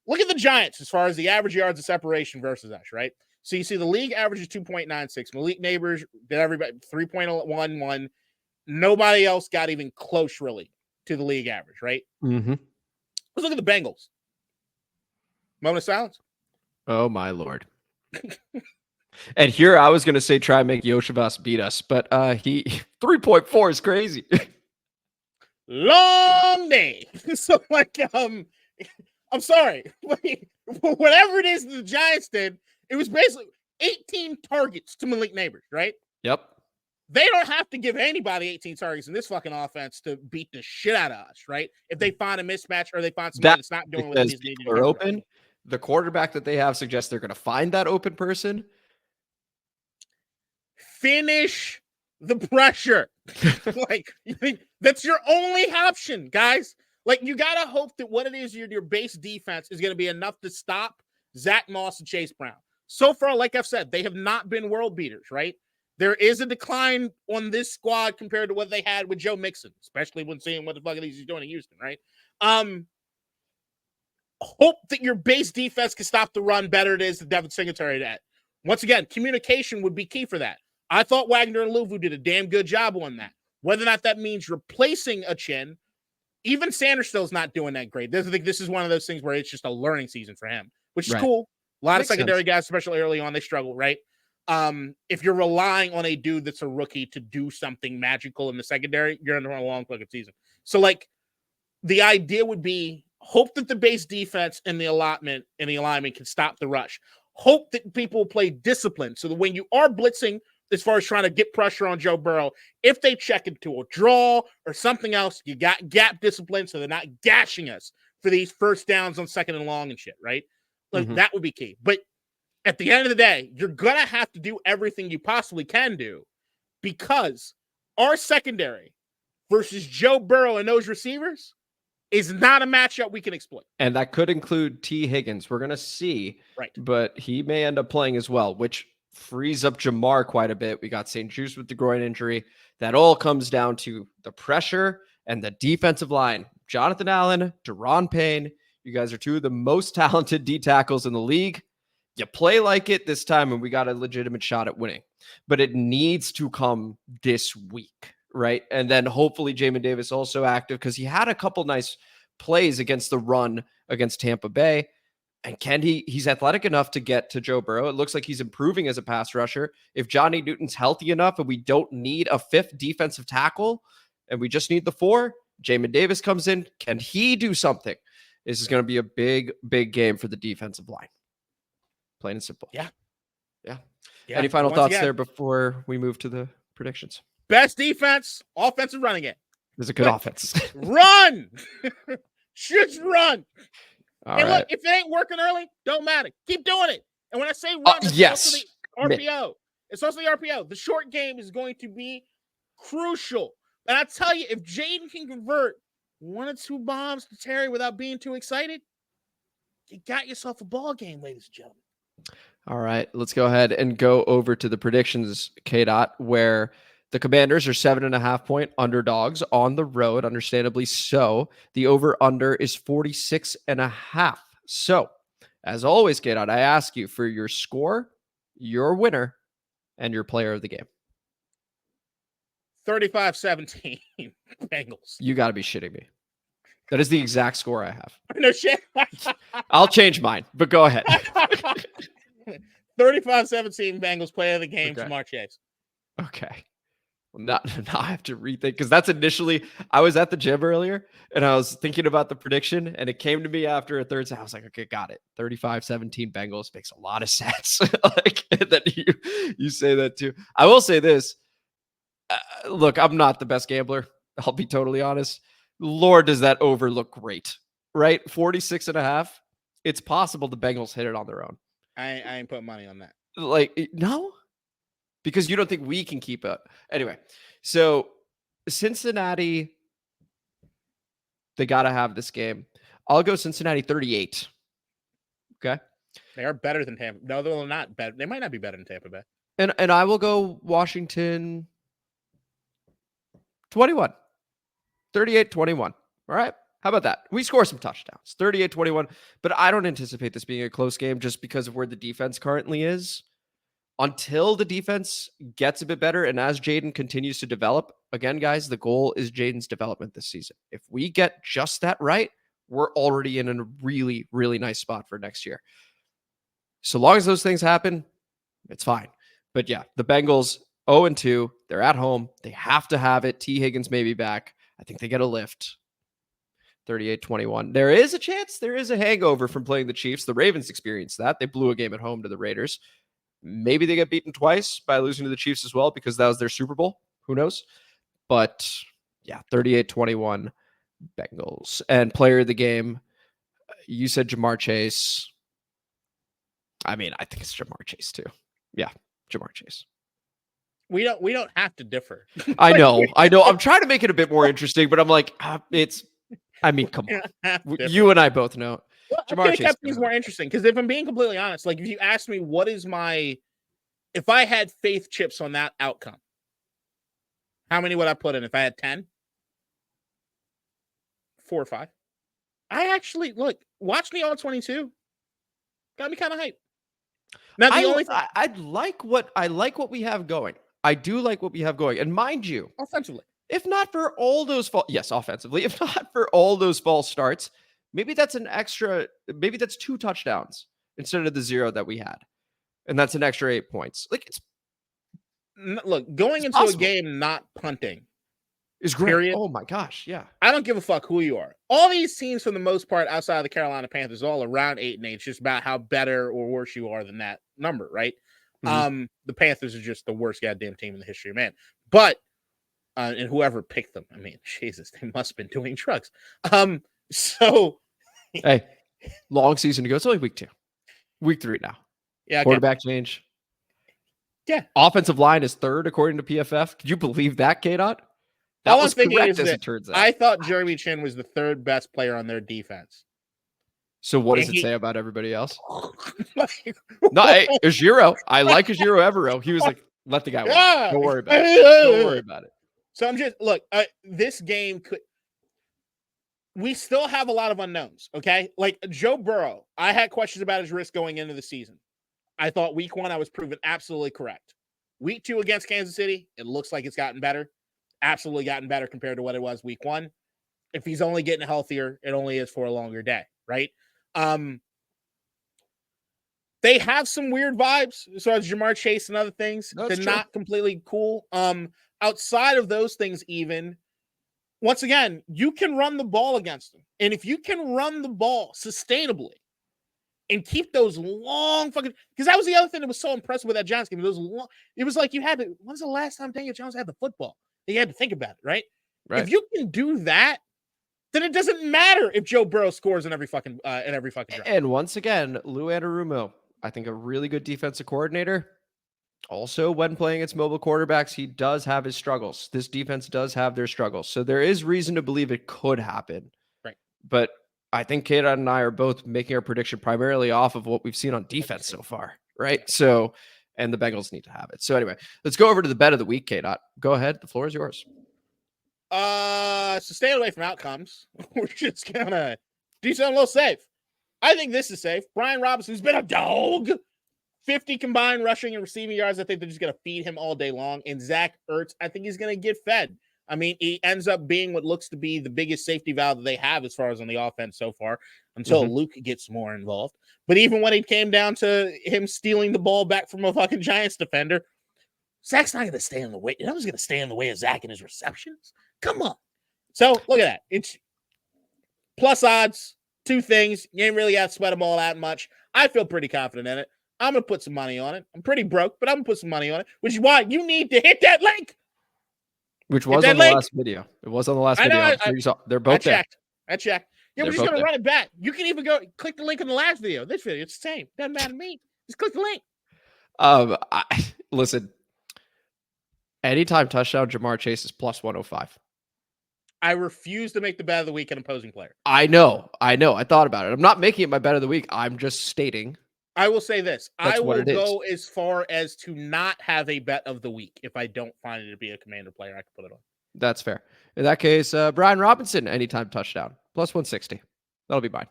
Look at the Giants as far as the average yards of separation versus us, right? So you see the league average is 2.96. Malik Neighbors did everybody 3.11. Nobody else got even close, really, to the league average, right? Mm-hmm. Let's look at the Bengals. Moment of silence. Oh, my Lord. And here I was going to say try and make Yoshivas beat us, but he 3.4 is crazy. Long day. So, like, I'm sorry. Whatever it is the Giants did, it was basically 18 targets to Malik Neighbors, right? Yep. They don't have to give anybody 18 targets in this fucking offense to beat the shit out of us, right? If they find a mismatch or they find somebody that's not doing what they need to do. Are open. The quarterback that they have suggests they're going to find that open person. Finish the pressure. Like, that's your only option, guys. Like, you got to hope that what it is, your base defense is going to be enough to stop Zach Moss and Chase Brown. So far, like I've said, they have not been world beaters, right? There is a decline on this squad compared to what they had with Joe Mixon, especially when seeing what the fuck he's doing in Houston, right? Hope that your base defense can stop the run better than it is the Devin Singletary did. Once again, communication would be key for that. I thought Wagner and Louvu did a damn good job on that. Whether or not that means replacing a chin, even Sanders still's not doing that great. I think this is one of those things where it's just a learning season for him, which is cool. A lot of secondary guys, especially early on, they struggle, right? If you're relying on a dude that's a rookie to do something magical in the secondary, you're in a long fucking season. So, like, the idea would be hope that the base defense and the alignment can stop the rush. Hope that people play discipline so that when you are blitzing, as far as trying to get pressure on Joe Burrow, if they check into a draw or something else, you got gap discipline so they're not gashing us for these first downs on second and long and shit, right? Like, that would be key. But at the end of the day, you're going to have to do everything you possibly can do because our secondary versus Joe Burrow and those receivers is not a matchup we can exploit. And that could include T. Higgins. We're going to see. Right. But he may end up playing as well, which frees up Jamar quite a bit. We got St. Juice with the groin injury. That all comes down to the pressure and the defensive line. Jonathan Allen, Daron Payne. You guys are two of the most talented D tackles in the league. You play like it this time, and we got a legitimate shot at winning. But it needs to come this week, right? And then hopefully Jamin Davis also active because he had a couple nice plays against the run against Tampa Bay. And he's athletic enough to get to Joe Burrow. It looks like he's improving as a pass rusher. If Johnny Newton's healthy enough and we don't need a fifth defensive tackle and we just need the four, Jamin Davis comes in. Can he do something? This is going to be a big, big game for the defensive line. Plain and simple. Yeah. Any final thoughts there before we move to the predictions? Best defense, offensive running it. There's a good offense. Run! Just run. All and right. look, if it ain't working early, don't matter. Keep doing it. And when I say run, it's also the RPO. It's also the RPO. The short game is going to be crucial. And I tell you, if Jayden can convert 1 or 2 bombs to Terry without being too excited, you got yourself a ball game, ladies and gentlemen. All right, let's go ahead and go over to the predictions, KDot, where the Commanders are 7.5-point underdogs on the road, understandably so. The over-under is 46.5. So, as always, KDot, I ask you for your score, your winner, and your player of the game. 35-17 Bengals. You got to be shitting me. That is the exact score I have. No shit. I'll change mine, but go ahead. 35-17 Bengals, player of the game, Jamar Chase. Okay. Well, now I have to rethink because that's initially, I was at the gym earlier and I was thinking about the prediction and it came to me after a third set. I was like, okay, got it. 35-17 Bengals makes a lot of sense. Like that you say that too. I will say this. Look, I'm not the best gambler. I'll be totally honest. Lord, does that over look great, right? 46.5. It's possible the Bengals hit it on their own. I ain't putting money on that. Like, no, because you don't think we can keep it. Anyway, so Cincinnati, they got to have this game. I'll go Cincinnati 38. Okay. They are better than Tampa. No, they're not better. They might not be better than Tampa Bay. And I will go Washington 21. 38-21. All right. How about that? We score some touchdowns. 38-21. But I don't anticipate this being a close game just because of where the defense currently is. Until the defense gets a bit better and as Jayden continues to develop, again, guys, the goal is Jayden's development this season. If we get just that right, we're already in a really, really nice spot for next year. So long as those things happen, it's fine. But yeah, the Bengals 0-2. They're at home. They have to have it. T. Higgins may be back. I think they get a lift. 38-21. There is a chance there is a hangover from playing the Chiefs. The Ravens experienced that. They blew a game at home to the Raiders. Maybe they get beaten twice by losing to the Chiefs as well, because that was their Super Bowl. Who knows? But yeah, 38-21 Bengals. And player of the game, you said Jamar Chase. I mean, I think it's Jamar Chase too. Yeah, Jamar Chase. We don't have to differ. I know. I'm trying to make it a bit more interesting, but I'm like, come on. You and I both know. Well, Jamar Chase kept things more interesting, because if I'm being completely honest, like if you ask me if I had faith chips on that outcome, how many would I put in? If I had 10? 4 or 5. I actually watch the All-22. Got me kind of hyped. Now I like what we have going. I do like what we have going. And mind you, offensively, if not for all those offensively, if not for all those false starts, maybe that's 2 touchdowns instead of the 0 that we had. And that's an extra 8 points. Going into a game not punting is great. Period. Oh my gosh, yeah. I don't give a fuck who you are. All these teams, for the most part, outside of the Carolina Panthers, all around 8-8. It's just about how better or worse you are than that number, right? Mm-hmm. The Panthers are just the worst goddamn team in the history of man. But and whoever picked them, I mean, Jesus, they must have been doing drugs. So hey, long season to go. It's only week 2, week 3 now. Yeah, okay. Quarterback change. Yeah, offensive line is 3rd according to PFF. Could you believe that, KDot? All I'm thinking is that I thought Jeremy Chin was the 3rd best player on their defense. So what does it say about everybody else? No, hey, Ejiro. I like Ejiro Evero. He was like, let the guy walk. Don't worry about it. Don't worry about it. So I'm just, this game we still have a lot of unknowns, okay? Like Joe Burrow, I had questions about his wrist going into the season. I thought week 1, I was proven absolutely correct. Week 2 against Kansas City, it looks like it's gotten better. Absolutely gotten better compared to what it was week 1. If he's only getting healthier, it only is for a longer day, right? They have some weird vibes as far as Jamar Chase and other things. They're not completely cool. Outside of those things, even, once again, you can run the ball against them. And if you can run the ball sustainably and keep those long fucking, because that was the other thing that was so impressive with that Giants game. It was like you had to, when's the last time Daniel Jones had the football? You had to think about it, right? If you can do that, then it doesn't matter if Joe Burrow scores in every fucking drive. And once again, Lou Anarumo, I think a really good defensive coordinator. Also, when playing against mobile quarterbacks, he does have his struggles. This defense does have their struggles. So there is reason to believe it could happen. Right. But I think KDot and I are both making our prediction primarily off of what we've seen on defense so far. Right. So, and the Bengals need to have it. So anyway, let's go over to the bet of the week, KDot. Go ahead. The floor is yours. So staying away from outcomes. We're just going to do something a little safe. I think this is safe. Brian Robinson, who's been a dog, 50 combined rushing and receiving yards. I think they're just going to feed him all day long. And Zach Ertz, I think he's going to get fed. I mean, he ends up being what looks to be the biggest safety valve that they have as far as on the offense so far until Luke gets more involved. But even when it came down to him stealing the ball back from a fucking Giants defender, Zach's not going to stay in the way. No one's going to stay in the way of Zach and his receptions. Come on. So look at that. It's plus odds, 2 things. You ain't really got to sweat them all that much. I feel pretty confident in it. I'm going to put some money on it. I'm pretty broke, but I'm going to put some money on it, which is why you need to hit that link. Which was on the last video. It was on the last video. They're both there. I checked. Yeah, we're just going to run it back. You can even go click the link in the last video. This video, it's the same. Doesn't matter to me. Just click the link. Listen. Anytime touchdown, Jamar Chase is plus 105. I refuse to make the bet of the week an opposing player. I know. I thought about it. I'm not making it my bet of the week. I'm just stating. I will say this. I will go as far as to not have a bet of the week if I don't find it to be a Commander player. I can put it on. That's fair. In that case, Brian Robinson, anytime touchdown, plus 160. That'll be mine.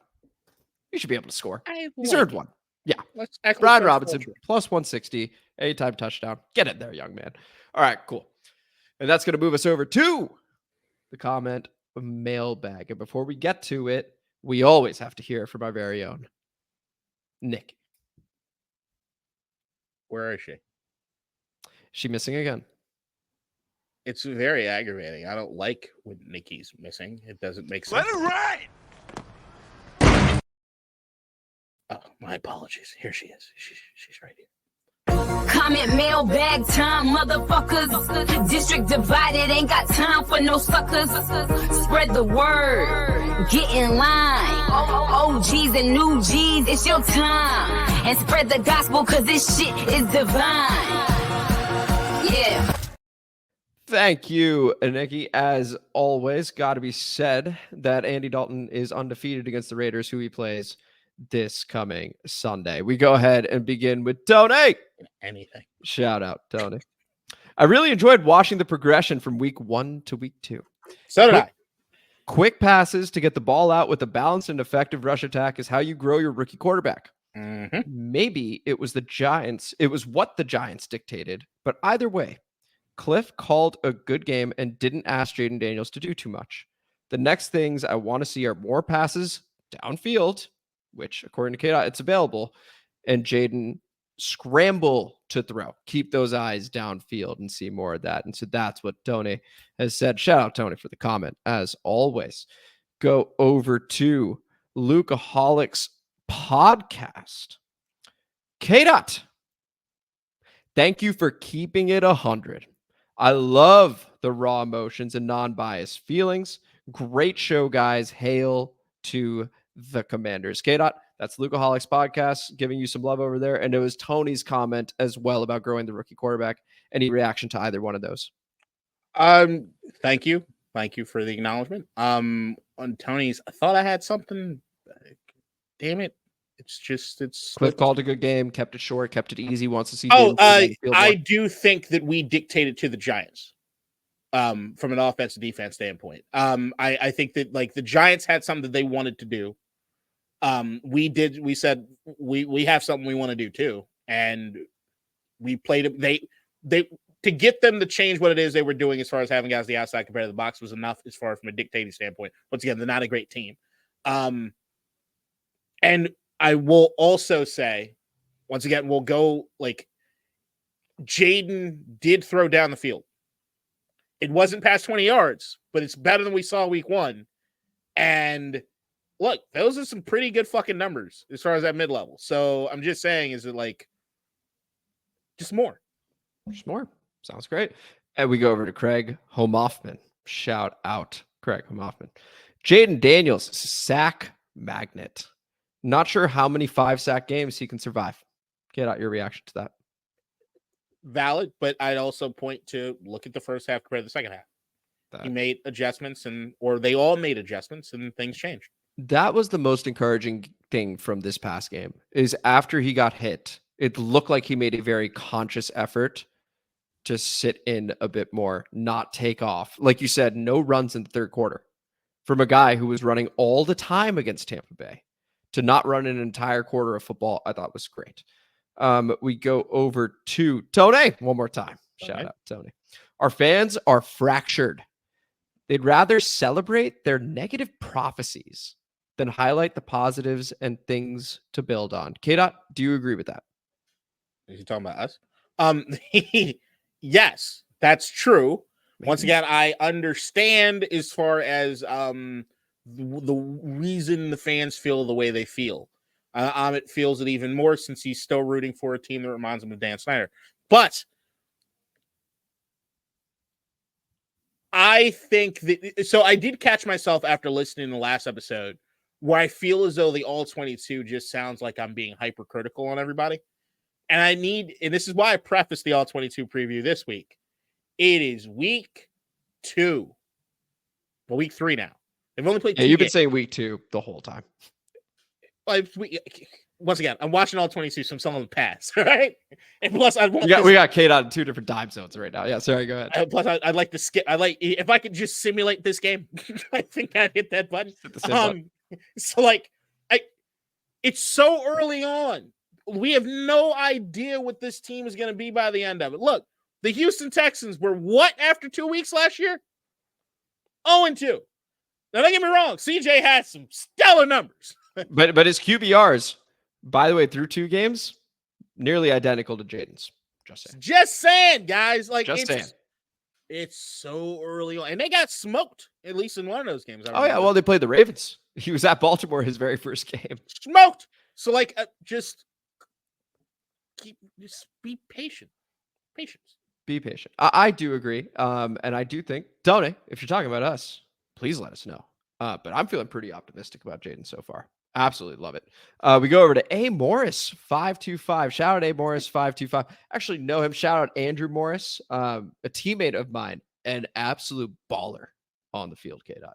You should be able to score. He's earned one. Yeah. Brian Robinson, plus 160, anytime touchdown. Get it there, young man. All right, cool. And that's going to move us over to the comment mailbag. And before we get to it, we always have to hear from our very own Nick. Where is she? She missing again. It's very aggravating. I don't like when Nikki's missing. It doesn't make sense. Let it ride! Oh, my apologies. Here she is. She's right here. Comment mailbag time, motherfuckers. District divided, ain't got time for no suckers. Spread the word, get in line. OGs and new G's, it's your time. And spread the gospel, cause this shit is divine. Yeah. Thank you, Nikki. As always, got to be said that Andy Dalton is undefeated against the Raiders, who he plays this coming Sunday. We go ahead and begin with Tony. Anything. Shout out, Tony. I really enjoyed watching the progression from week 1 to week 2. So did I. Quick passes to get the ball out with a balanced and effective rush attack is how you grow your rookie quarterback. Mm-hmm. Maybe it was the Giants. It was what the Giants dictated. But either way, Cliff called a good game and didn't ask Jayden Daniels to do too much. The next things I want to see are more passes downfield, which according to KDot, it's available, and Jayden scramble to throw. Keep those eyes downfield and see more of that. And so that's what Tony has said. Shout out Tony for the comment, as always. Go over to Lukeaholics podcast. KDot, thank you for keeping it 100. I love the raw emotions and non-biased feelings. Great show, guys. Hail to the Commanders. KDot, that's Lukeaholics podcast, giving you some love over there. And it was Tony's comment as well about growing the rookie quarterback. Any reaction to either one of those? Thank you. Thank you for the acknowledgement. On Tony's, I thought I had something. Damn it. It's Cliff called a good game, kept it short, kept it easy, wants to see. I do think that we dictated to the Giants from an offense and defense standpoint. I think that like the Giants had something that they wanted to do. We said we have something we want to do too. And we played it. They to get them to change what it is they were doing as far as having guys the outside compared to the box was enough as far as from a dictating standpoint. Once again, they're not a great team. And I will also say, once again, we'll go like Jayden did throw down the field. It wasn't past 20 yards, but it's better than we saw week 1. And look, those are some pretty good fucking numbers as far as that mid-level. So I'm just saying, is it like just more? Just more. Sounds great. And we go over to Craig Homoffman. Shout out Craig Homoffman. Jayden Daniels, sack magnet. Not sure how many 5-sack games he can survive. Get out your reaction to that. Valid, but I'd also point to look at the first half compared to the second half. He made adjustments or they all made adjustments and things changed. That was the most encouraging thing from this past game is after he got hit, it looked like he made a very conscious effort to sit in a bit more, not take off. Like you said, no runs in the third quarter from a guy who was running all the time against Tampa Bay. To not run an entire quarter of football, I thought was great. We go over to Tony one more time. Shout out, Tony. Our fans are fractured. They'd rather celebrate their negative prophecies than highlight the positives and things to build on. KDot, do you agree with that? Is he talking about us? Yes, that's true. Once again, I understand as far as the reason the fans feel the way they feel. Amit feels it even more since he's still rooting for a team that reminds him of Dan Snyder. But I think that, so I did catch myself after listening to the last episode where I feel as though the All-22 just sounds like I'm being hypercritical on everybody. And this is why I prefaced the All-22 preview this week. It is week 2. Well, week 3 now. They've only played 2 you've been games. saying week 2 the whole time. Once again, I'm watching All-22, so I'm selling the pass, right? And plus, we got KDot in 2 different time zones right now. Yeah, sorry, go ahead. Plus, I'd like to skip. If I could just simulate this game, I think I'd hit that button. Button. So it's so early on. We have no idea what this team is going to be by the end of it. Look, the Houston Texans were what after 2 weeks last year? 0-2. Now, don't get me wrong. CJ had some stellar numbers. But his QBRs, by the way, through 2 games, nearly identical to Jayden's. Just saying, guys. It's so early on. And they got smoked, at least in one of those games. Oh, yeah. Well, they played the Ravens. He was at Baltimore his very first game. Smoked. So, just just be patient. Patience. Be patient. I do agree. And I do think, Tony, if you're talking about us, please let us know. But I'm feeling pretty optimistic about Jayden so far. Absolutely love it. We go over to A Morris 525. Shout out A Morris 525. Actually know him. Shout out Andrew Morris, a teammate of mine, an absolute baller on the field. KDot.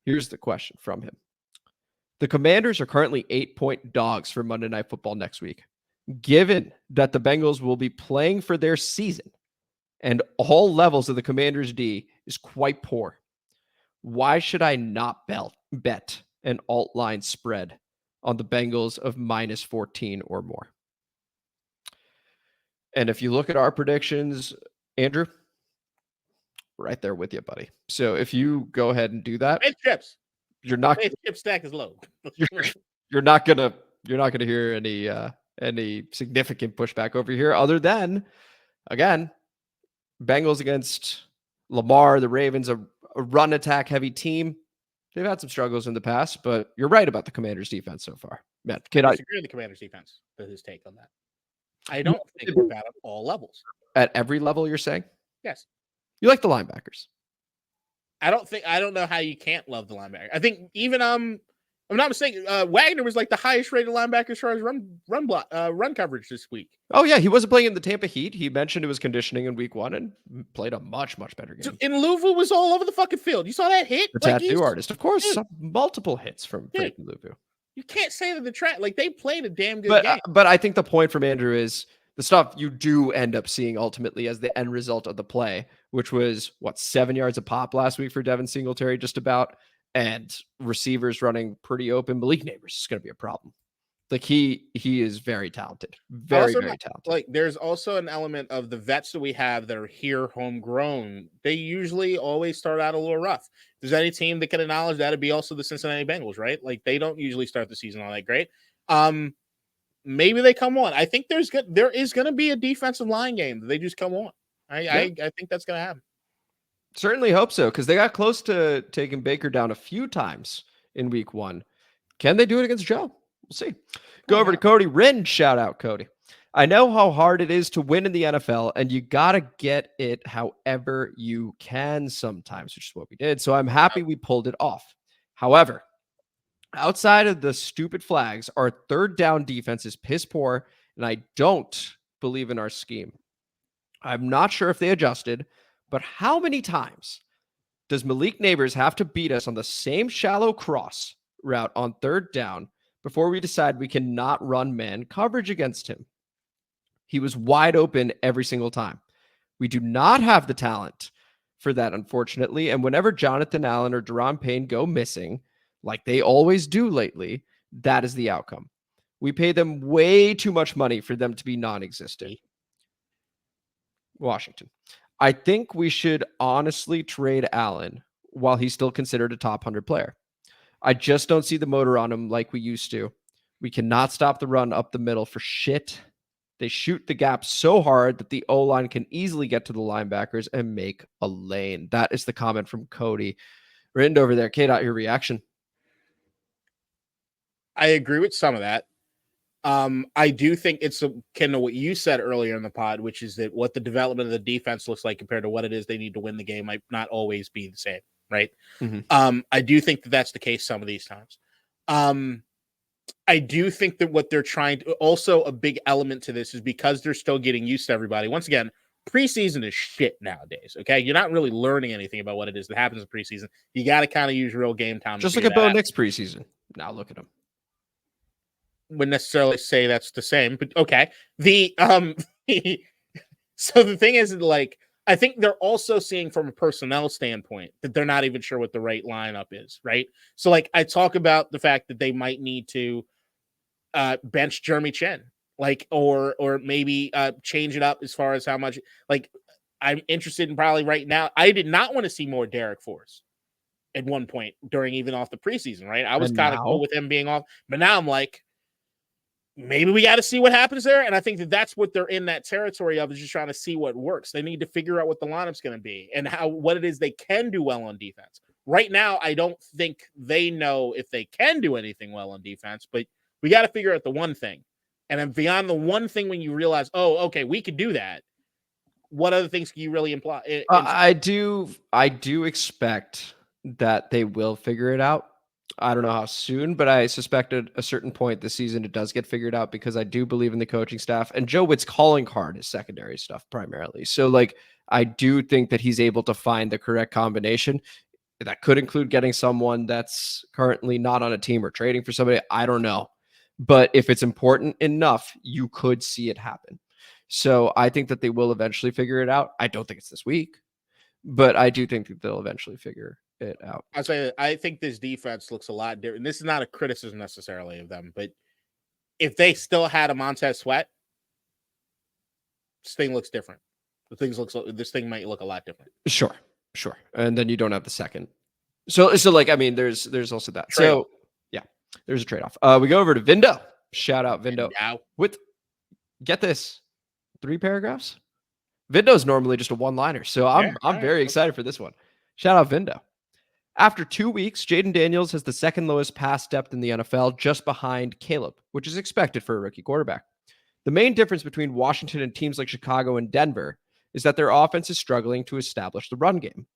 Here's the question from him. The Commanders are currently 8-point dogs for Monday Night Football next week. Given that the Bengals will be playing for their season and all levels of the Commanders' D is quite poor, why should I not bet an alt line spread on the Bengals of -14 or more? And if you look at our predictions, Andrew, right there with you, buddy. So if you go ahead and do that, Chips. You're not. Chip stack is low. you're not gonna hear any significant pushback over here, other than, again, Bengals against Lamar, the Ravens, a run attack heavy team. They've had some struggles in the past, but you're right about the Commanders' defense so far. Man, I disagree with the Commanders' defense. His take on that. I don't think we're bad at all levels. At every level, you're saying? Yes. You like the linebackers? I don't know how you can't love the linebacker. I think even I'm not mistaken. Wagner was like the highest rated linebacker as far as run coverage this week. Oh yeah, he wasn't playing in the Tampa Heat. He mentioned it was conditioning in week 1 and played a much better game. And Louvu was all over the fucking field. You saw that hit? The tattoo artist, of course, multiple hits from Louvu. You can't say that the track they played a damn good game. But I think the point from Andrew is the stuff you do end up seeing ultimately as the end result of the play, which was 7 yards a pop last week for Devin Singletary, just about, and receivers running pretty open. Malik Neighbors is going to be a problem. Like he is very talented, very talented. Like there's also an element of the vets that we have that are here homegrown. They usually always start out a little rough. If there's any team that can acknowledge that, it'd be also the Cincinnati Bengals, right? Like they don't usually start the season all that great. Maybe they come on. I think there is going to be a defensive line game that they just come on. I think that's going to happen. Certainly hope so, because they got close to taking Baker down a few times in week 1. Can they do it against Joe? We'll see. Go over to Cody Wren. Shout out, Cody. I know how hard it is to win in the NFL, and you got to get it however you can sometimes, which is what we did. So I'm happy we pulled it off. However, outside of the stupid flags, our third down defense is piss poor, and I don't believe in our scheme. I'm not sure if they adjusted, but how many times does Malik Neighbors have to beat us on the same shallow cross route on third down before we decide we cannot run man coverage against him? He was wide open every single time. We do not have the talent for that, unfortunately. And whenever Jonathan Allen or Daron Payne go missing, like they always do lately, that is the outcome. We pay them way too much money for them to be non-existent. Washington. I think we should honestly trade Allen while he's still considered a top 100 player. I just don't see the motor on him like we used to. We cannot stop the run up the middle for shit. They shoot the gap so hard that the O-line can easily get to the linebackers and make a lane. That is the comment from Cody. Written over there. KDot, your reaction? I agree with some of that. I do think it's kind of what you said earlier in the pod, which is that what the development of the defense looks like compared to what it is they need to win the game might not always be the same, right? Mm-hmm. I do think that that's the case some of these times. I do think that what they're trying to, also a big element to this is because they're still getting used to everybody. Once again, preseason is shit nowadays, okay? You're not really learning anything about what it is that happens in preseason. You got to kind of use real game time. Just look at Bo Nix preseason. Now look at him. Wouldn't necessarily say that's the same, but okay. So the thing is, like, I think they're also seeing from a personnel standpoint that they're not even sure what the right lineup is, right? So, like, I talk about the fact that they might need to bench Jeremy Chin, like, or maybe change it up as far as how much. Like, I'm interested in probably right now. I did not want to see more Derek Force at one point during even off the preseason, right? I was kind of cool with him being off, but now I'm like, maybe we got to see what happens there. And I think that that's what they're in that territory of, is just trying to see what works. They need to figure out what the lineup's going to be and what it is they can do well on defense. Right now, I don't think they know if they can do anything well on defense, but we got to figure out the one thing. And then beyond the one thing when you realize, oh, okay, we could do that. What other things can you really imply? I do expect that they will figure it out. I don't know how soon, but I suspect at a certain point this season it does get figured out because I do believe in the coaching staff, and Joe Witt's calling card is secondary stuff primarily. So like, I do think that he's able to find the correct combination. That could include getting someone that's currently not on a team or trading for somebody. I don't know. But if it's important enough, you could see it happen. So I think that they will eventually figure it out. I don't think it's this week, but I do think that they'll eventually figure it out. I'll say I think this defense looks a lot different. This is not a criticism necessarily of them, but if they still had a Montez Sweat, this thing looks different. This thing might look a lot different. Sure. And then you don't have the second. So like, I mean, there's also that. Trade-off. So yeah, there's a trade-off. We go over to Vindo. Shout out Vindo. With, get this, 3 paragraphs. Vindo's normally just a one-liner, so I'm very excited for this one. Shout out Vindo. After 2 weeks, Jayden Daniels has the second lowest pass depth in the NFL, just behind Caleb, which is expected for a rookie quarterback. The main difference between Washington and teams like Chicago and Denver is that their offense is struggling to establish the run game.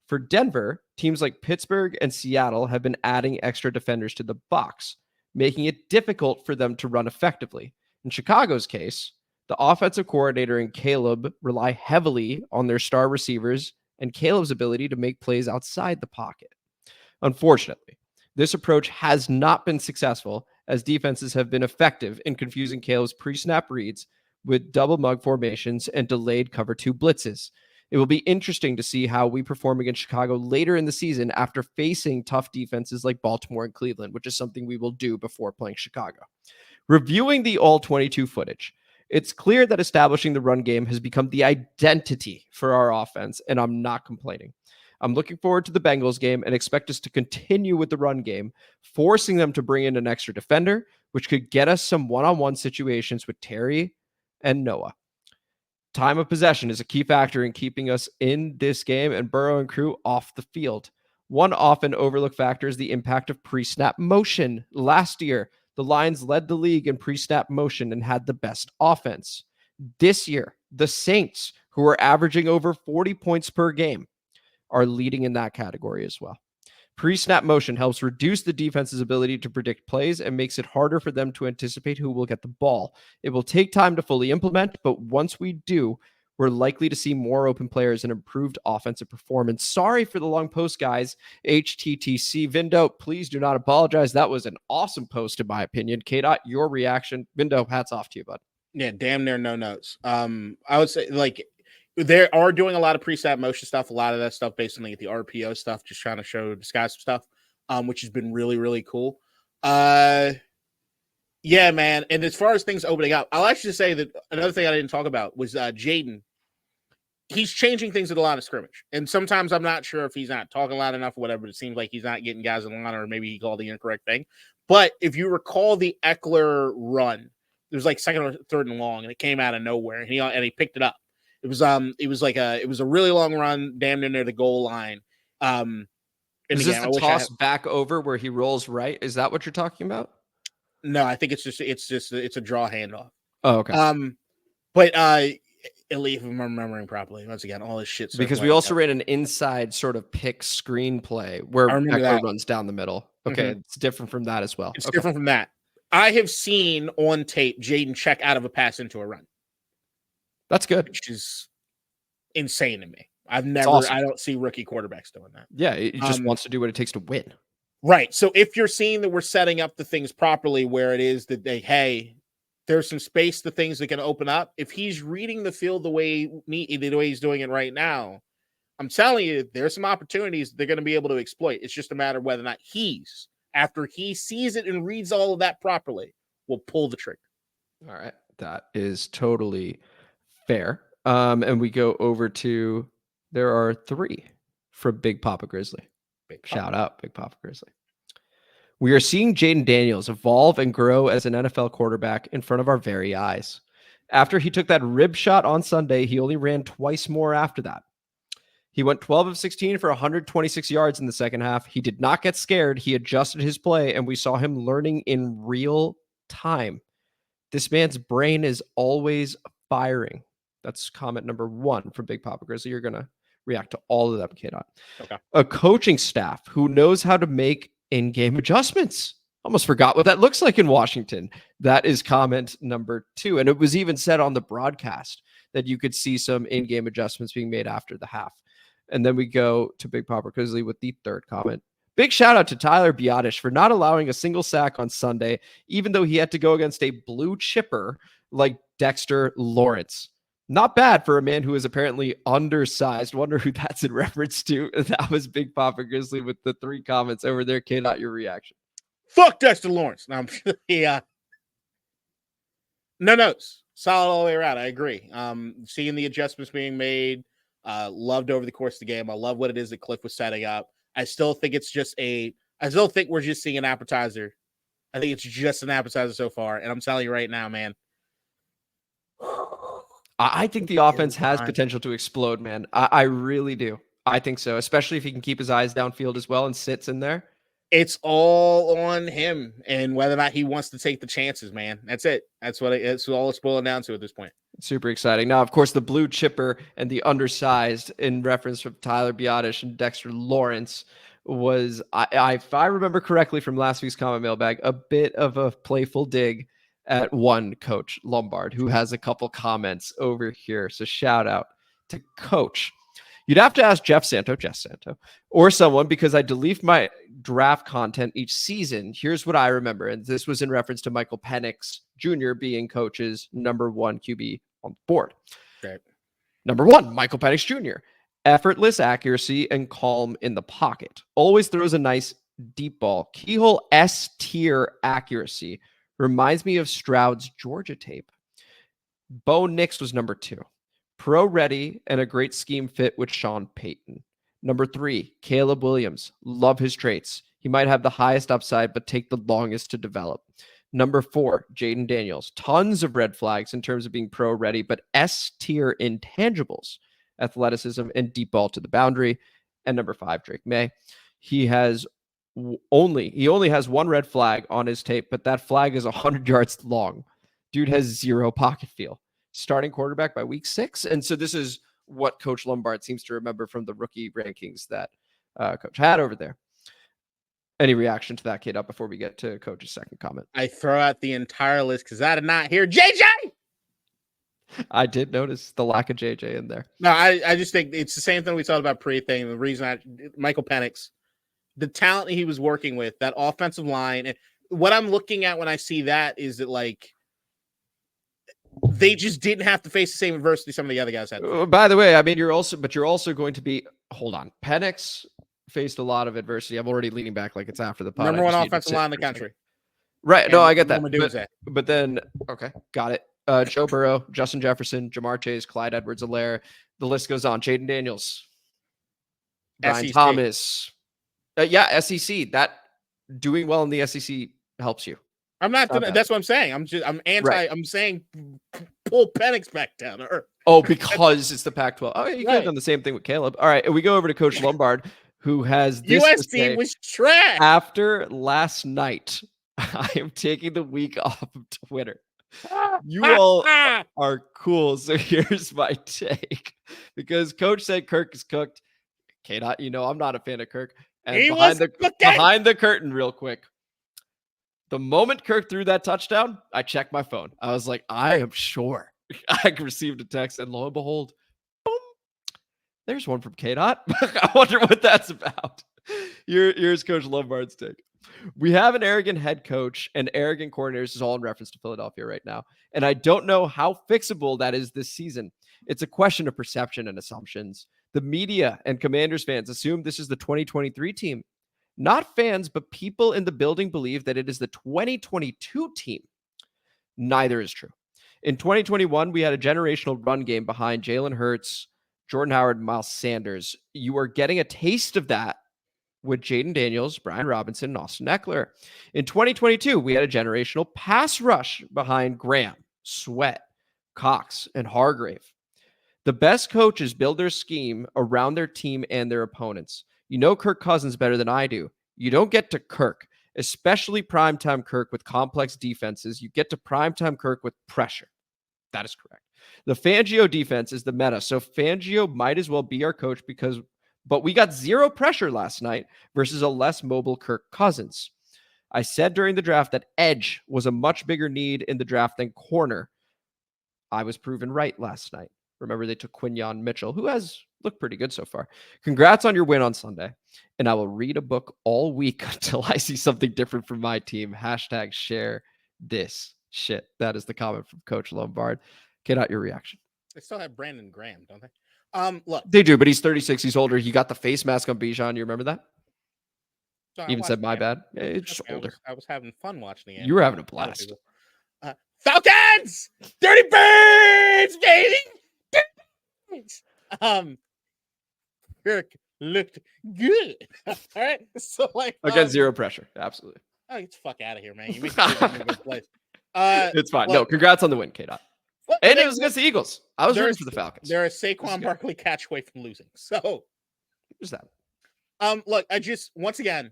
For Denver, teams like Pittsburgh and Seattle have been adding extra defenders to the box, making it difficult for them to run effectively. In Chicago's case, the offensive coordinator and Caleb rely heavily on their star receivers and Caleb's ability to make plays outside the pocket. Unfortunately, this approach has not been successful, as defenses have been effective in confusing Caleb's pre-snap reads with double mug formations and delayed cover 2 blitzes. It will be interesting to see how we perform against Chicago later in the season after facing tough defenses like Baltimore and Cleveland, which is something we will do before playing Chicago. Reviewing the All-22 footage, it's clear that establishing the run game has become the identity for our offense, and I'm not complaining. I'm looking forward to the Bengals game and expect us to continue with the run game, forcing them to bring in an extra defender, which could get us some one-on-one situations with Terry and Noah. Time of possession is a key factor in keeping us in this game and Burrow and crew off the field. One often overlooked factor is the impact of pre-snap motion. Last year, the Lions led the league in pre-snap motion and had the best offense. This year, the Saints, who are averaging over 40 points per game, are leading in that category as well. Pre-snap motion helps reduce the defense's ability to predict plays and makes it harder for them to anticipate who will get the ball. It will take time to fully implement, but once we do, we're likely to see more open players and improved offensive performance. Sorry for the long post, guys. HTTC. Vindo, please do not apologize. That was an awesome post, in my opinion. KDot, your reaction. Vindo, hats off to you, bud. Yeah, damn near no notes. I would say, like, they are doing a lot of pre-snap motion stuff, a lot of that stuff based on the RPO stuff, just trying to show disguise stuff, which has been really, really cool. Yeah, man. And as far as things opening up, I'll actually say that another thing I didn't talk about was Jayden. He's changing things at a line of scrimmage. And sometimes I'm not sure if he's not talking loud enough or whatever, but it seems like he's not getting guys in line, or maybe he called the incorrect thing. But if you recall the Ekeler run, it was like second or third and long, and it came out of nowhere, and he picked it up. It was a really long run, damn near the goal line. Is this the toss back over where he rolls right? Is that what you're talking about? No, I think it's a draw handoff. Oh, okay. But if I'm remembering properly, once again, all this shit. Because we also ran an inside sort of pick screen play where Ekeler runs down the middle. Okay, It's different from that as well. It's different from that. I have seen on tape Jayden check out of a pass into a run. That's good. Which is insane to me. I don't see rookie quarterbacks doing that. Yeah, he just wants to do what it takes to win. Right. So if you're seeing that we're setting up the things properly where it is that there's some space, the things that can open up. If he's reading the field the way he's doing it right now, I'm telling you, there's some opportunities they're going to be able to exploit. It's just a matter of whether or not after he sees it and reads all of that properly, will pull the trigger. All right. That is totally fair. And we go over to, there are 3 from Big Papa Grizzly. Shout out Big Papa Grizzly. We are seeing Jayden Daniels evolve and grow as an NFL quarterback in front of our very eyes. After he took that rib shot on Sunday, he only ran twice more after that. He went 12 of 16 for 126 yards in the second half. He did not get scared. He adjusted his play, and we saw him learning in real time. This man's brain is always firing. That's comment number 1 from Big Papa Grizzly. You're going to react to all of them, KDot. Okay. A coaching staff who knows how to make in-game adjustments. Almost forgot what that looks like in Washington. That is comment number 2. And it was even said on the broadcast that you could see some in-game adjustments being made after the half. And then we go to Big Papa Grizzly with the 3rd comment. Big shout out to Tyler Biadasz for not allowing a single sack on Sunday, even though he had to go against a blue chipper like Dexter Lawrence. Not bad for a man who is apparently undersized. Wonder who that's in reference to. That was Big Papa Grizzly with the 3 comments over there. KDot, your reaction. Fuck Dexter Lawrence. No, no. Solid all the way around. I agree. Seeing the adjustments being made, loved over the course of the game. I love what it is that Cliff was setting up. I still think we're just seeing an appetizer. I think it's just an appetizer so far. And I'm telling you right now, man. I think the offense has potential to explode, man. I really do. I think so, especially if he can keep his eyes downfield as well and sits in there. It's all on him and whether or not he wants to take the chances, man. That's it. That's all it's boiling down to at this point. Super exciting. Now, of course, the blue chipper and the undersized in reference from Tyler Biadasz and Dexter Lawrence was, if I remember correctly from last week's comment mailbag, a bit of a playful dig at one Coach Lombard, who has a couple comments over here. So shout out to Coach. You'd have to ask Jeff Santo, or someone, because I delete my draft content each season. Here's what I remember. And this was in reference to Michael Penix Jr. being Coach's number 1 QB on the board. Okay. Number 1, Michael Penix Jr. Effortless accuracy and calm in the pocket. Always throws a nice deep ball. Keyhole S tier accuracy. Reminds me of Stroud's Georgia tape. Bo Nix was number 2. Pro ready and a great scheme fit with Sean Payton. Number 3, Caleb Williams. Love his traits. He might have the highest upside, but take the longest to develop. Number 4, Jayden Daniels. Tons of red flags in terms of being pro ready, but S tier intangibles, athleticism and deep ball to the boundary. And number 5, Drake May. He only has 1 red flag on his tape, but that flag is 100 yards long. Dude has 0 pocket feel. Starting quarterback by week 6. And so this is what Coach Lombard seems to remember from the rookie rankings that Coach had over there. Any reaction to that, KDot, before we get to Coach's second comment? I throw out the entire list because I did not hear JJ. I did notice the lack of JJ in there. No, I just think it's the same thing we talked about pre-thing. The reason Michael Penix, the talent he was working with, that offensive line, and what I'm looking at when I see that is that, like, they just didn't have to face the same adversity some of the other guys had. By the way, I mean, you're also going to be, hold on. Penix faced a lot of adversity. I'm already leaning back like it's after the pod. Number 1 offensive line in the country. Right. No, I get that. But then, okay, got it. Joe Burrow, Justin Jefferson, Jamar Chase, Clyde Edwards-Helaire. The list goes on. Jayden Daniels, Brian SEC. Thomas. SEC. That doing well in the SEC helps you. I'm not. That's what I'm saying. I'm anti. Right. I'm saying pull Penix back down to earth. Oh, because it's the Pac-12. Oh, you could have done the same thing with Caleb. All right, we go over to Coach Lombard, who has this USC was trash after last night. I am taking the week off of Twitter. You all are cool. So here's my take, because Coach said Kirk is cooked. KDot, I'm not a fan of Kirk. And behind the curtain, real quick. The moment Kirk threw that touchdown, I checked my phone. I was like, I am sure. I received a text, and lo and behold, boom, there's one from KDot. I wonder what that's about. Here's Coach Lombard's take. We have an arrogant head coach and arrogant coordinators. This is all in reference to Philadelphia right now. And I don't know how fixable that is this season. It's a question of perception and assumptions. The media and Commanders fans assume this is the 2023 team. Not fans, but people in the building believe that it is the 2022 team. Neither is true. In 2021, we had a generational run game behind Jalen Hurts, Jordan Howard, and Miles Sanders. You are getting a taste of that with Jayden Daniels, Brian Robinson, and Austin Ekeler. In 2022, we had a generational pass rush behind Graham, Sweat, Cox, and Hargrave. The best coaches build their scheme around their team and their opponents. You know Kirk Cousins better than I do. You don't get to Kirk. especially primetime Kirk with complex defenses. You get to primetime Kirk with pressure. That is correct. The Fangio defense is the meta, so Fangio might as well be our coach but we got zero pressure last night versus a less mobile Kirk Cousins. I said during the draft that edge was a much bigger need in the draft than corner. I was proven right last night. Remember, they took Quinyon Mitchell, who has looked pretty good so far. Congrats on your win on Sunday. And I will read a book all week until I see something different from my team. # share this shit. That is the comment from Coach Lombard. Get out your reaction. They still have Brandon Graham, don't they? Look, they do, but he's 36. He's older. He got the face mask on Bijan. You remember that? So Even said my bad. Yeah, it's just okay, older. I was having fun watching the game. You were having a blast. Falcons, Dirty Birds, baby. Kirk looked good. All right, so like against zero pressure. Absolutely. Oh, get the fuck out of here, man. You make me in a good place. It's fine. No, congrats on the win, KDot. And it was against the Eagles. I was rooting for the Falcons. They're a Saquon Barkley catch away from losing. So who's that? Look, I just once again,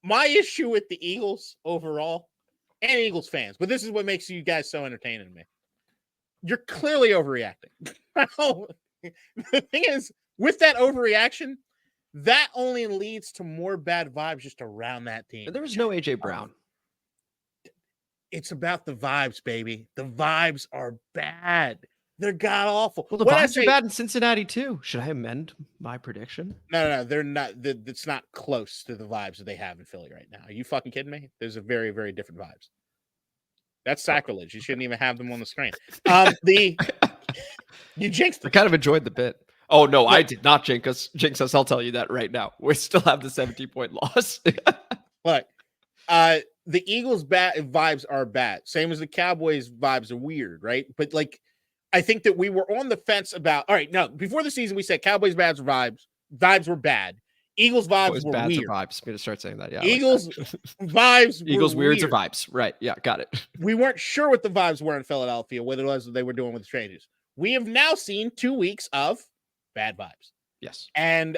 my issue with the Eagles overall and Eagles fans, but this is what makes you guys so entertaining to me. You're clearly overreacting. The thing is, with that overreaction, that only leads to more bad vibes just around that team. There was no AJ Brown. It's about the vibes, baby. The vibes are bad. They're god awful. Well, the vibes are bad in Cincinnati too. Should I amend my prediction? No, they're not. It's not close to the vibes that they have in Philly right now. Are you fucking kidding me? There's a very, very different vibes. That's sacrilege. You shouldn't even have them on the screen. You jinxed. I kind of enjoyed the bit. Oh no, I did not jinx us. I'll tell you that right now. We still have the 17-point loss. Look, the Eagles' bad vibes are bad. Same as the Cowboys' vibes are weird, right? But like, I think that we were on the fence about. All right, no, before the season, we said Cowboys' vibes were bad. Eagles' vibes were weird. Vibes. I'm gonna start saying that. Yeah. Eagles' vibes. Eagles' weird. weirds are vibes. Right. Yeah. Got it. We weren't sure what the vibes were in Philadelphia, what it was that they were doing with the strangers. We have now seen 2 weeks of bad vibes. Yes. And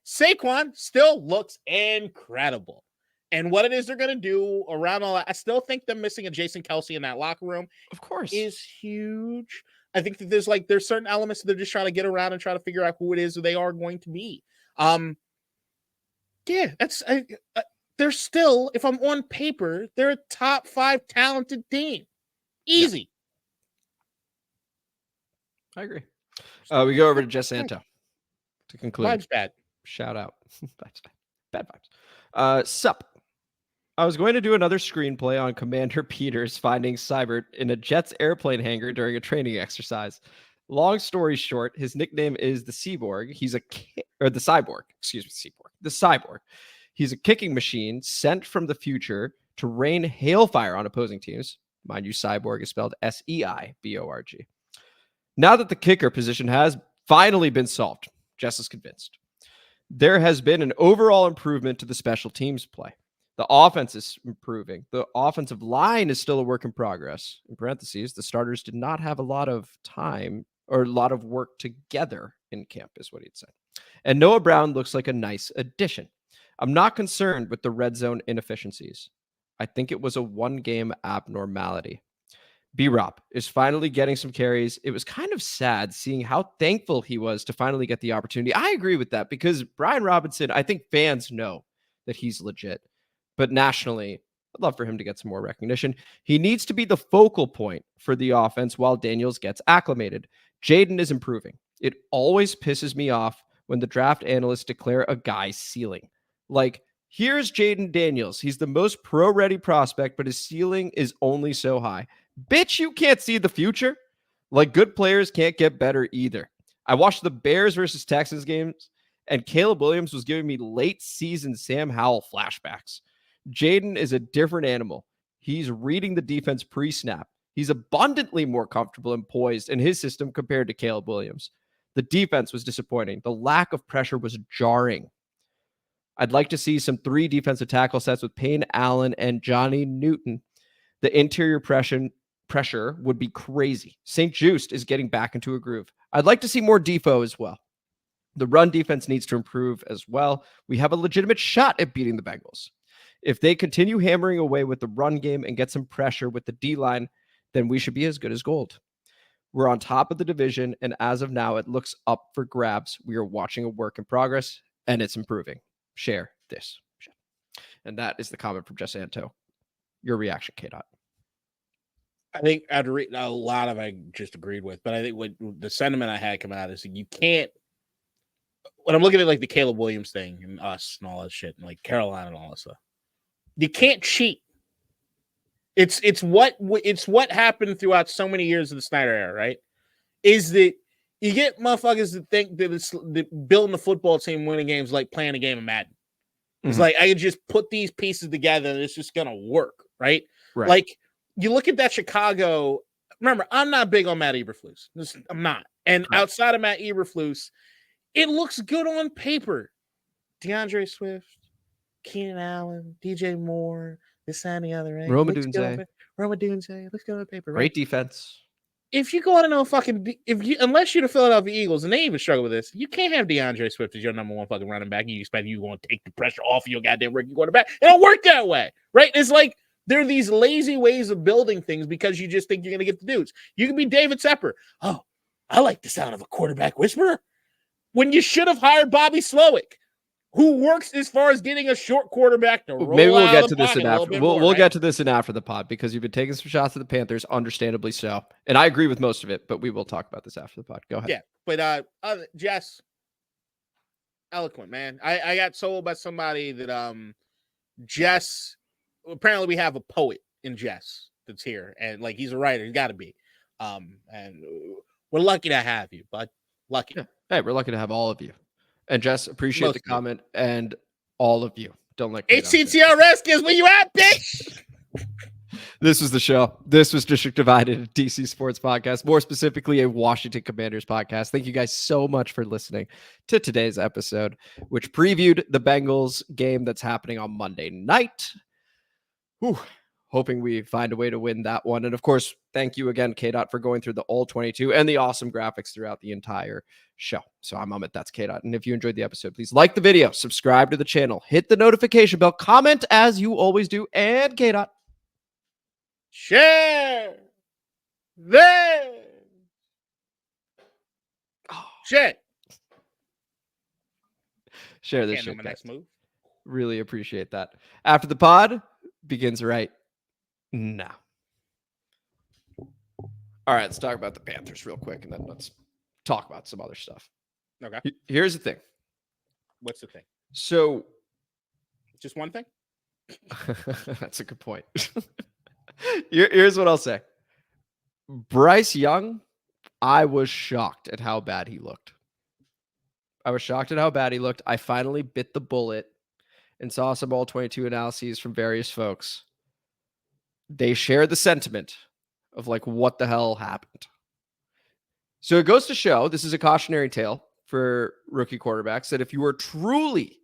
Saquon still looks incredible. And what it is they're going to do around all that, I still think them missing a Jason Kelsey in that locker room, of course, is huge. I think that there's certain elements that they're just trying to get around and try to figure out who it is that they are going to be. Yeah, they're still, if I'm on paper, they're a top 5 talented team. Easy. Yeah. I agree. We go over to Jess Santo to conclude. Vibes bad. Shout out. Bad vibes. Sup. I was going to do another screenplay on Commander Peters finding Seibert in a Jets airplane hangar during a training exercise. Long story short, his nickname is the Cyborg. The Cyborg. Excuse me, the Cyborg. He's a kicking machine sent from the future to rain hailfire on opposing teams. Mind you, Cyborg is spelled Seiborg. Now that the kicker position has finally been solved, Jess is convinced. There has been an overall improvement to the special teams play. The offense is improving. The offensive line is still a work in progress. In parentheses, the starters did not have a lot of time or a lot of work together in camp, is what he'd said. And Noah Brown looks like a nice addition. I'm not concerned with the red zone inefficiencies. I think it was a one-game abnormality. B-Rob is finally getting some carries. It was kind of sad seeing how thankful he was to finally get the opportunity. I agree with that because Brian Robinson, I think fans know that he's legit. But nationally, I'd love for him to get some more recognition. He needs to be the focal point for the offense while Daniels gets acclimated. Jayden is improving. It always pisses me off when the draft analysts declare a guy's ceiling. Like, here's Jayden Daniels. He's the most pro-ready prospect, but his ceiling is only so high. Bitch, you can't see the future. Like, good players can't get better either. I watched the Bears versus Texans games, and Caleb Williams was giving me late season Sam Howell flashbacks. Jayden is a different animal. He's reading the defense pre-snap. He's abundantly more comfortable and poised in his system compared to Caleb Williams. The defense was disappointing. The lack of pressure was jarring. I'd like to see some 3 defensive tackle sets with Payne Allen and Johnny Newton. The interior pressure would be crazy. St. Juste is getting back into a groove. I'd like to see more Defo as well. The run defense needs to improve as well. We have a legitimate shot at beating the Bengals. If they continue hammering away with the run game and get some pressure with the D-line, then we should be as good as gold. We're on top of the division, and as of now, it looks up for grabs. We are watching a work in progress, and it's improving. Share this. And that is the comment from Jess Anto. Your reaction, KDot. I think I'd read a lot of I just agreed with, but I think what the sentiment I had coming out is you can't. When I'm looking at like the Caleb Williams thing and us and all that shit, and like Carolina and all that stuff, you can't cheat. It's what happened throughout so many years of the Snyder era, right? Is that you get motherfuckers that think that it's that building a football team, winning games, like playing a game of Madden. It's like I can just put these pieces together and it's just gonna work, right? Like you look at that Chicago. Remember, I'm not big on Matt Eberflus. I'm not. And outside of Matt Eberflus, it looks good on paper. DeAndre Swift, Keenan Allen, DJ Moore, this and the other. Right? Roma Dunze. Looks good on paper. Right? Great defense. If you go out and know unless you're the Philadelphia Eagles and they even struggle with this, you can't have DeAndre Swift as your number one fucking running back. And you expect you going to take the pressure off of your goddamn rookie quarterback. It don't work that way, right? It's like there are these lazy ways of building things because you just think you're going to get the dudes. You can be David Sepper. Oh, I like the sound of a quarterback whisperer. When you should have hired Bobby Slowick, who works as far as getting a short quarterback to roll. Maybe we'll out get of to the this pocket in a little after. bit We'll more, right? get to this in after the pod because you've been taking some shots at the Panthers, understandably so. And I agree with most of it, but we will talk about this after the pod. Go ahead. Yeah, but Jess, eloquent, man. I got told by somebody that Jess. Apparently, we have a poet in Jess that's here, and like he's a writer. He's got to be. And we're lucky to have you, bud. Lucky. Yeah. Hey, we're lucky to have all of you. And Jess, appreciate Most the of you. comment and all of you. Don't let Kate HTTR Rescues, where you at, bitch? This was the show. This was District Divided, a DC Sports Podcast, more specifically a Washington Commanders podcast. Thank you guys so much for listening to today's episode, which previewed the Bengals game that's happening on Monday night. Whew. Hoping we find a way to win that one. And of course, thank you again, KDot, for going through the All-22 and the awesome graphics throughout the entire show. So I'm Amit, that's KDot. And if you enjoyed the episode, please like the video, subscribe to the channel, hit the notification bell, comment as you always do, and KDot. Share this. Shit. Share this Can't know shit, my guys. next move. Really appreciate that. After the pod begins right now. All right, let's talk about the Panthers real quick, and then let's talk about some other stuff. Okay. Here's the thing. What's the thing? So, Just one thing? that's a good point. Here's what I'll say. Bryce Young, I was shocked at how bad he looked. I finally bit the bullet and saw some All-22 analyses from various folks. They share the sentiment of like, what the hell happened? So it goes to show, this is a cautionary tale for rookie quarterbacks, that if you are truly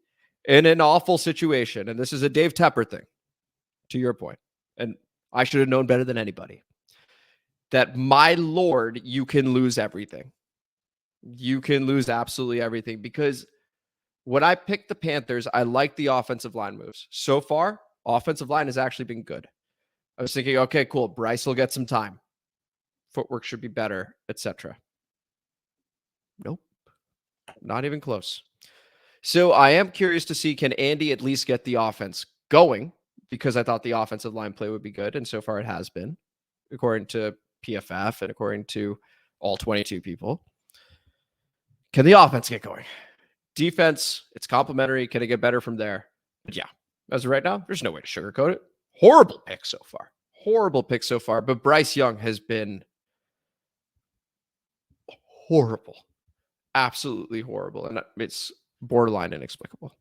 in an awful situation, and this is a Dave Tepper thing, to your point, and I should have known better than anybody, that my Lord, you can lose everything. You can lose absolutely everything, because when I picked the Panthers, I like the offensive line moves. So far, offensive line has actually been good. I was thinking, okay, cool. Bryce will get some time. Footwork should be better, etc. Nope. Not even close. So I am curious to see, can Andy at least get the offense going? Because I thought the offensive line play would be good, and so far it has been, according to PFF and according to all 22 people. Can the offense get going? Defense, it's complimentary. Can it get better from there? But yeah, as of right now, there's no way to sugarcoat it. Horrible pick so far. But Bryce Young has been horrible. Absolutely horrible. And it's borderline inexplicable.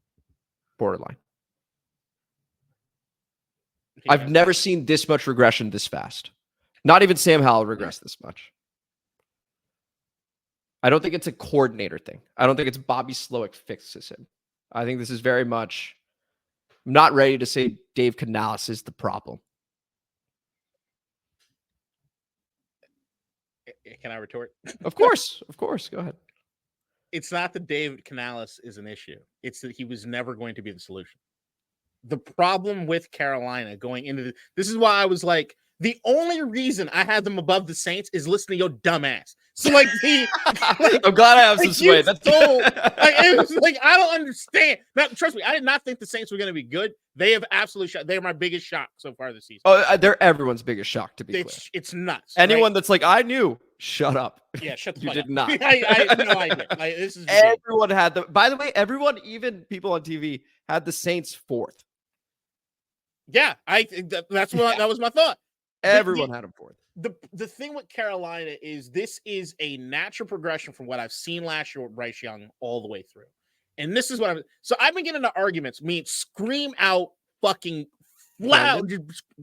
Borderline. Yeah. I've never seen this much regression this fast. Not even Sam Howell regressed this much. I don't think it's a coordinator thing. I don't think it's Bobby Slowick fixes him. I think this is very much, I'm not ready to say Dave Canales is the problem. Can I retort? Of course. Go ahead. It's not that David Canales is an issue. It's that he was never going to be the solution. The problem with Carolina going into this is why I was like, the only reason I had them above the Saints is listening to your dumb ass. So like I'm glad I have some sway. That's it was like I don't understand. Now, trust me, I did not think the Saints were going to be good. They have absolutely shot. They are my biggest shock so far this season. Oh, they're everyone's biggest shock, to be clear. It's nuts. Anyone that's like, I knew, shut up. Yeah, shut the You fuck did up. not. I had no idea. Like, this is Everyone had the. By the way, everyone, even people on TV, had the Saints fourth. Yeah, that was my thought. Everyone had them fourth. The thing with Carolina is this is a natural progression from what I've seen last year with Bryce Young all the way through. And this is what I've been getting into arguments, scream out fucking loud.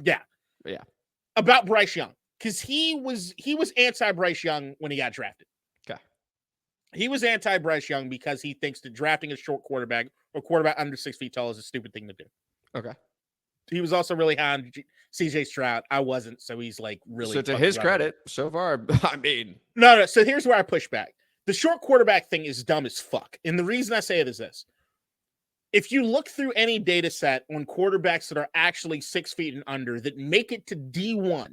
Yeah. About Bryce Young. Because he was anti Bryce Young when he got drafted. Okay. He was anti Bryce Young because he thinks that drafting a short quarterback or quarterback under 6 feet tall is a stupid thing to do. Okay. He was also really high on CJ Stroud. I wasn't, so he's like really. So to his credit, so far, I mean, no. So here's where I push back. The short quarterback thing is dumb as fuck, and the reason I say it is this: if you look through any data set on quarterbacks that are actually 6 feet and under that make it to D1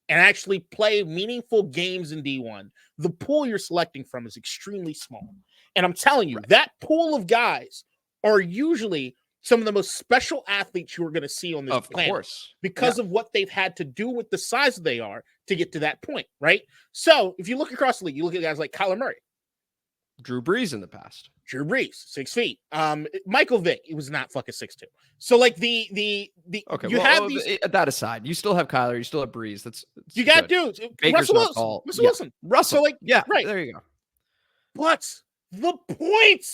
and actually play meaningful games in D1, the pool you're selecting from is extremely small. And I'm telling you, that pool of guys are usually some of the most special athletes you are going to see on this planet. Of course. Because of what they've had to do with the size they are to get to that point, right? So if you look across the league, you look at guys like Kyler Murray. Drew Brees in the past. Drew Brees, 6 feet. Michael Vick, he was not fucking 6'2". So like the okay, you have these. That aside, you still have Kyler, you still have Brees. That's you got good. Dudes. Baker's Russell Wilson. Russell. So like right there you go. But the point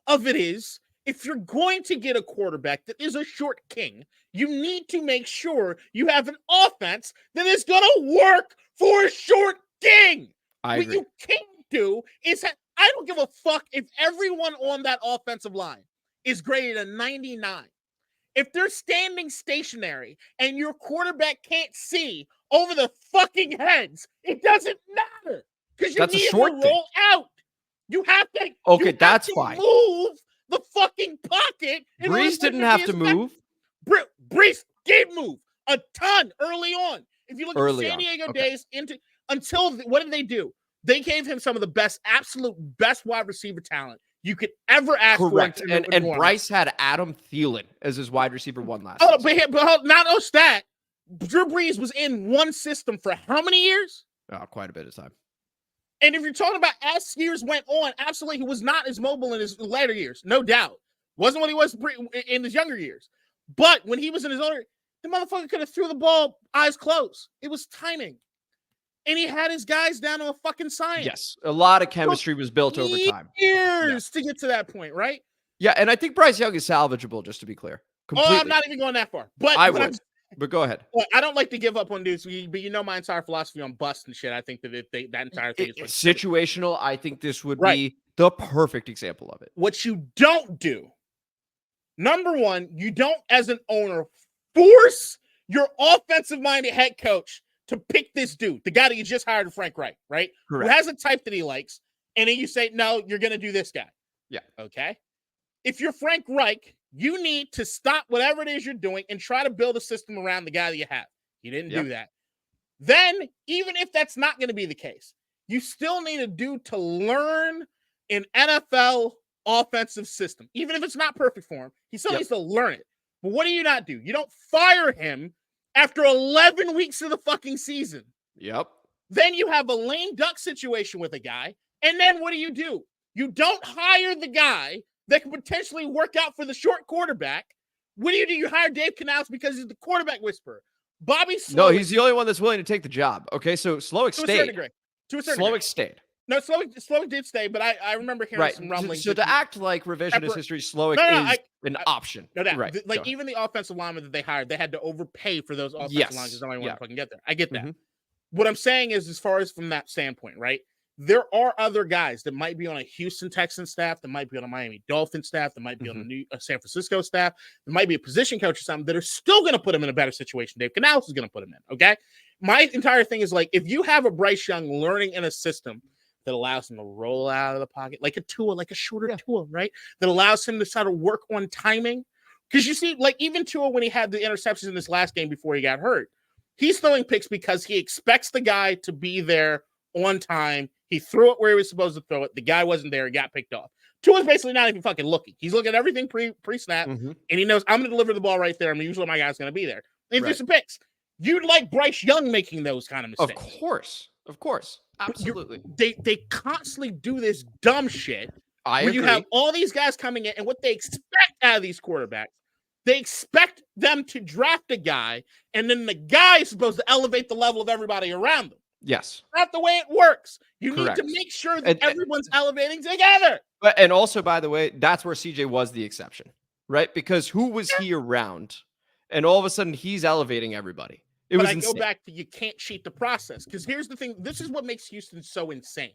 of it is, if you're going to get a quarterback that is a short king, you need to make sure you have an offense that is going to work for a short king. What you can't do is I don't give a fuck if everyone on that offensive line is graded a 99. If they're standing stationary and your quarterback can't see over the fucking heads, it doesn't matter because you need to roll out. You have to. Okay, that's fine. Move the fucking pocket. Brees didn't have to move. Brees did move a ton early on. If you look at San Diego days until what did they do? They gave him some of the absolute best wide receiver talent you could ever ask for. Correct. And Bryce had Adam Thielen as his wide receiver one last season. But not no stat. Drew Brees was in one system for how many years? Oh, quite a bit of time. And if you're talking about as years went on, absolutely, he was not as mobile in his later years, no doubt. Wasn't what he was in his younger years. But when he was in his older, the motherfucker could have threw the ball eyes closed. It was timing. And he had his guys down on a fucking science. Yes, a lot of chemistry was built over time. Years to get to that point, right? Yeah, and I think Bryce Young is salvageable, just to be clear. Completely. Oh, I'm not even going that far. But I would. But go ahead. I don't like to give up on dudes, but you know my entire philosophy on bust and shit. I think that that entire thing is situational. I think this would be the perfect example of it. What you don't do, number one, you don't, as an owner, force your offensive-minded head coach to pick this dude, the guy that you just hired, Frank Reich, right? Correct. Who has a type that he likes, and then you say, no, you're going to do this guy. Yeah. Okay? If you're Frank Reich, you need to stop whatever it is you're doing and try to build a system around the guy that you have. You didn't do that. Then, even if that's not going to be the case, you still need a dude to learn an NFL offensive system. Even if it's not perfect for him, he still needs to learn it. But what do you not do? You don't fire him after 11 weeks of the fucking season. Yep. Then you have a lame duck situation with a guy. And then what do? You don't hire the guy that can potentially work out for the short quarterback. What do? You hire Dave Canales because he's the quarterback whisperer. Bobby Slowick. No, he's the only one that's willing to take the job. Okay, so Slowick stayed. To a certain degree. Slowick stayed. No, Slowick did stay, but I remember hearing some rumblings. So to act like revisionist history, Slowick is an option. No doubt. Right. Like even the offensive lineman that they hired, they had to overpay for those offensive linemen because nobody wanted to fucking get there. I get that. Mm-hmm. What I'm saying is, as far as from that standpoint, right? There are other guys that might be on a Houston Texans staff, that might be on a Miami Dolphins staff, that might be on a San Francisco staff, that might be a position coach or something that are still going to put him in a better situation. Dave Canales is going to put him in, okay? My entire thing is like, if you have a Bryce Young learning in a system that allows him to roll out of the pocket like a Tua, like a shorter Tua, right? That allows him to sort of work on timing. Because you see, like even Tua, when he had the interceptions in this last game before he got hurt, he's throwing picks because he expects the guy to be there on time. He threw it where he was supposed to throw it. The guy wasn't there. He got picked off. Tua's basically not even fucking looking. He's looking at everything pre-snap, and he knows I'm going to deliver the ball right there. I mean, usually my guy's going to be there. And do some picks. You'd like Bryce Young making those kind of mistakes. Of course. Absolutely. They constantly do this dumb shit. I where agree. You have all these guys coming in, and what they expect out of these quarterbacks, they expect them to draft a guy, and then the guy is supposed to elevate the level of everybody around them. Yes. Not the way it works. You Correct. need to make sure that everyone's elevating together. And also, by the way, that's where CJ was the exception, right? Because who was he around? And all of a sudden, he's elevating everybody. But I go back to you can't cheat the process. Because here's the thing. This is what makes Houston so insane.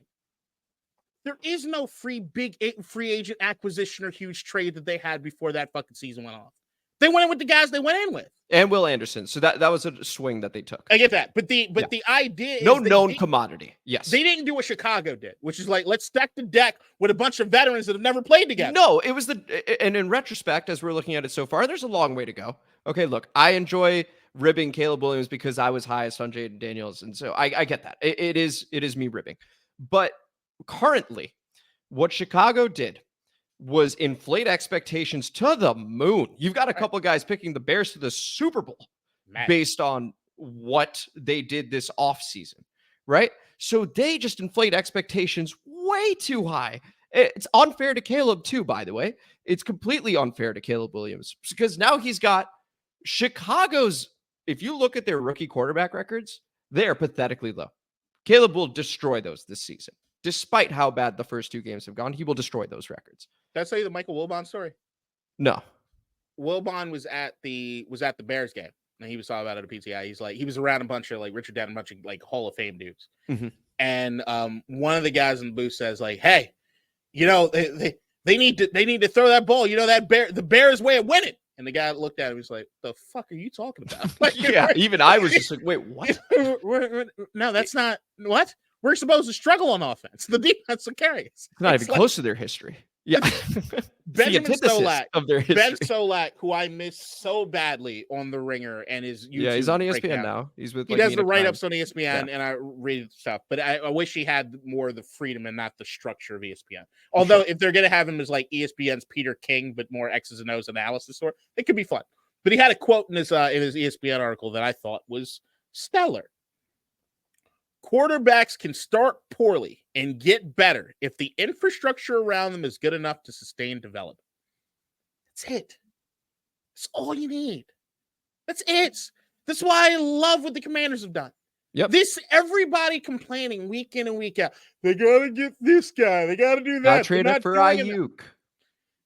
There is no free agent acquisition or huge trade that they had before that fucking season went off. They went in with the guys they went in with. And Will Anderson. So that was a swing that they took. I get that. But the idea is no known commodity. Yes. They didn't do what Chicago did, which is like, let's stack the deck with a bunch of veterans that have never played together. No, it was and in retrospect, as we're looking at it so far, there's a long way to go. Okay, look, I enjoy ribbing Caleb Williams because I was highest on Jayden Daniels. And so I get that. It is me ribbing. But currently, what Chicago did was inflate expectations to the moon. You've got a couple of guys picking the Bears to the Super Bowl based on what they did this offseason, right? So they just inflate expectations way too high. It's unfair to Caleb too, by the way. It's completely unfair to Caleb Williams because now he's got Chicago's, if you look at their rookie quarterback records, they are pathetically low. Caleb will destroy those this season. Despite how bad the first two games have gone, he will destroy those records. Did I tell you the Michael Wilbon story? No. Wilbon was at the Bears game, and he was talking about it at PTI. He's like, he was around a bunch of like Richard Denton, a bunch of like Hall of Fame dudes. And one of the guys in the booth says like, "Hey, you know they need to throw that ball. You know that the Bears' way of winning." And the guy looked at him. He's like, "The fuck are you talking about?" Like, yeah, even I was just like, "Wait, what?" No, that's not what. We're supposed to struggle on offense. The defense will carry us. It's not even close to their history. Yeah. Benjamin Solak of their history. Ben Solak, who I miss so badly on The Ringer and his YouTube. Yeah, he's on ESPN now. He's with. He does the write-ups on ESPN, and I read stuff. But I wish he had more of the freedom and not the structure of ESPN. Although, if they're going to have him as like ESPN's Peter King, but more X's and O's analysis, or it could be fun. But he had a quote in his ESPN article that I thought was stellar. Quarterbacks can start poorly and get better if the infrastructure around them is good enough to sustain development. That's it. That's all you need. That's it. That's why I love what the Commanders have done. Yep. Everybody complaining week in and week out. They got to get this guy. They got to do that. Not traded for Ayuk.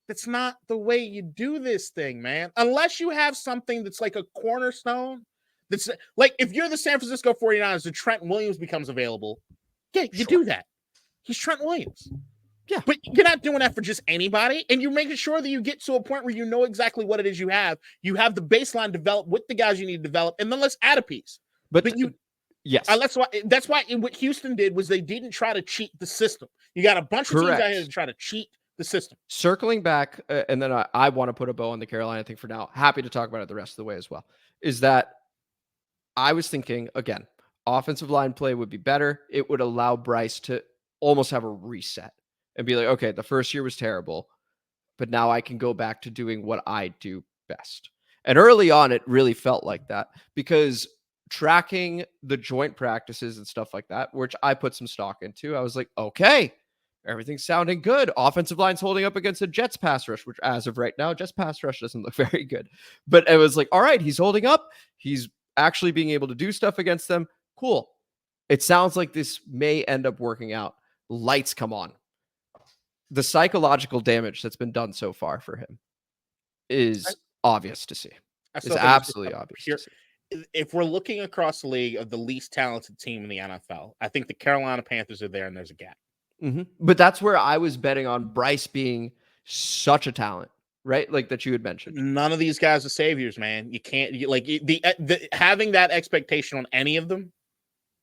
That's not the way you do this thing, man. Unless you have something that's like a cornerstone. That's like if you're the San Francisco 49ers and Trent Williams becomes available, yeah, you do that. He's Trent Williams. Yeah. But you're not doing that for just anybody. And you're making sure that you get to a point where you know exactly what it is you have. You have the baseline developed with the guys you need to develop, and then let's add a piece. But you yes. That's why what Houston did was they didn't try to cheat the system. You got a bunch of teams out here to try to cheat the system. Circling back, and then I want to put a bow on the Carolina thing for now. Happy to talk about it the rest of the way as well. Is that I was thinking, again, offensive line play would be better. It would allow Bryce to almost have a reset and be like, okay, the first year was terrible, but now I can go back to doing what I do best. And early on, it really felt like that because tracking the joint practices and stuff like that, which I put some stock into, I was like, okay, everything's sounding good. Offensive line's holding up against the Jets pass rush, which as of right now, Jets pass rush doesn't look very good. But it was like, all right, he's holding up. He's actually being able to do stuff against them. Cool. It sounds like this may end up working out. Lights come on. The psychological damage that's been done so far for him is obvious to see. It's absolutely obvious to see. If we're looking across the league of the least talented team in the NFL, I think the Carolina Panthers are there and there's a gap. But that's where I was betting on Bryce being such a talent. Right, like that you had mentioned. None of these guys are saviors, man. You can't having that expectation on any of them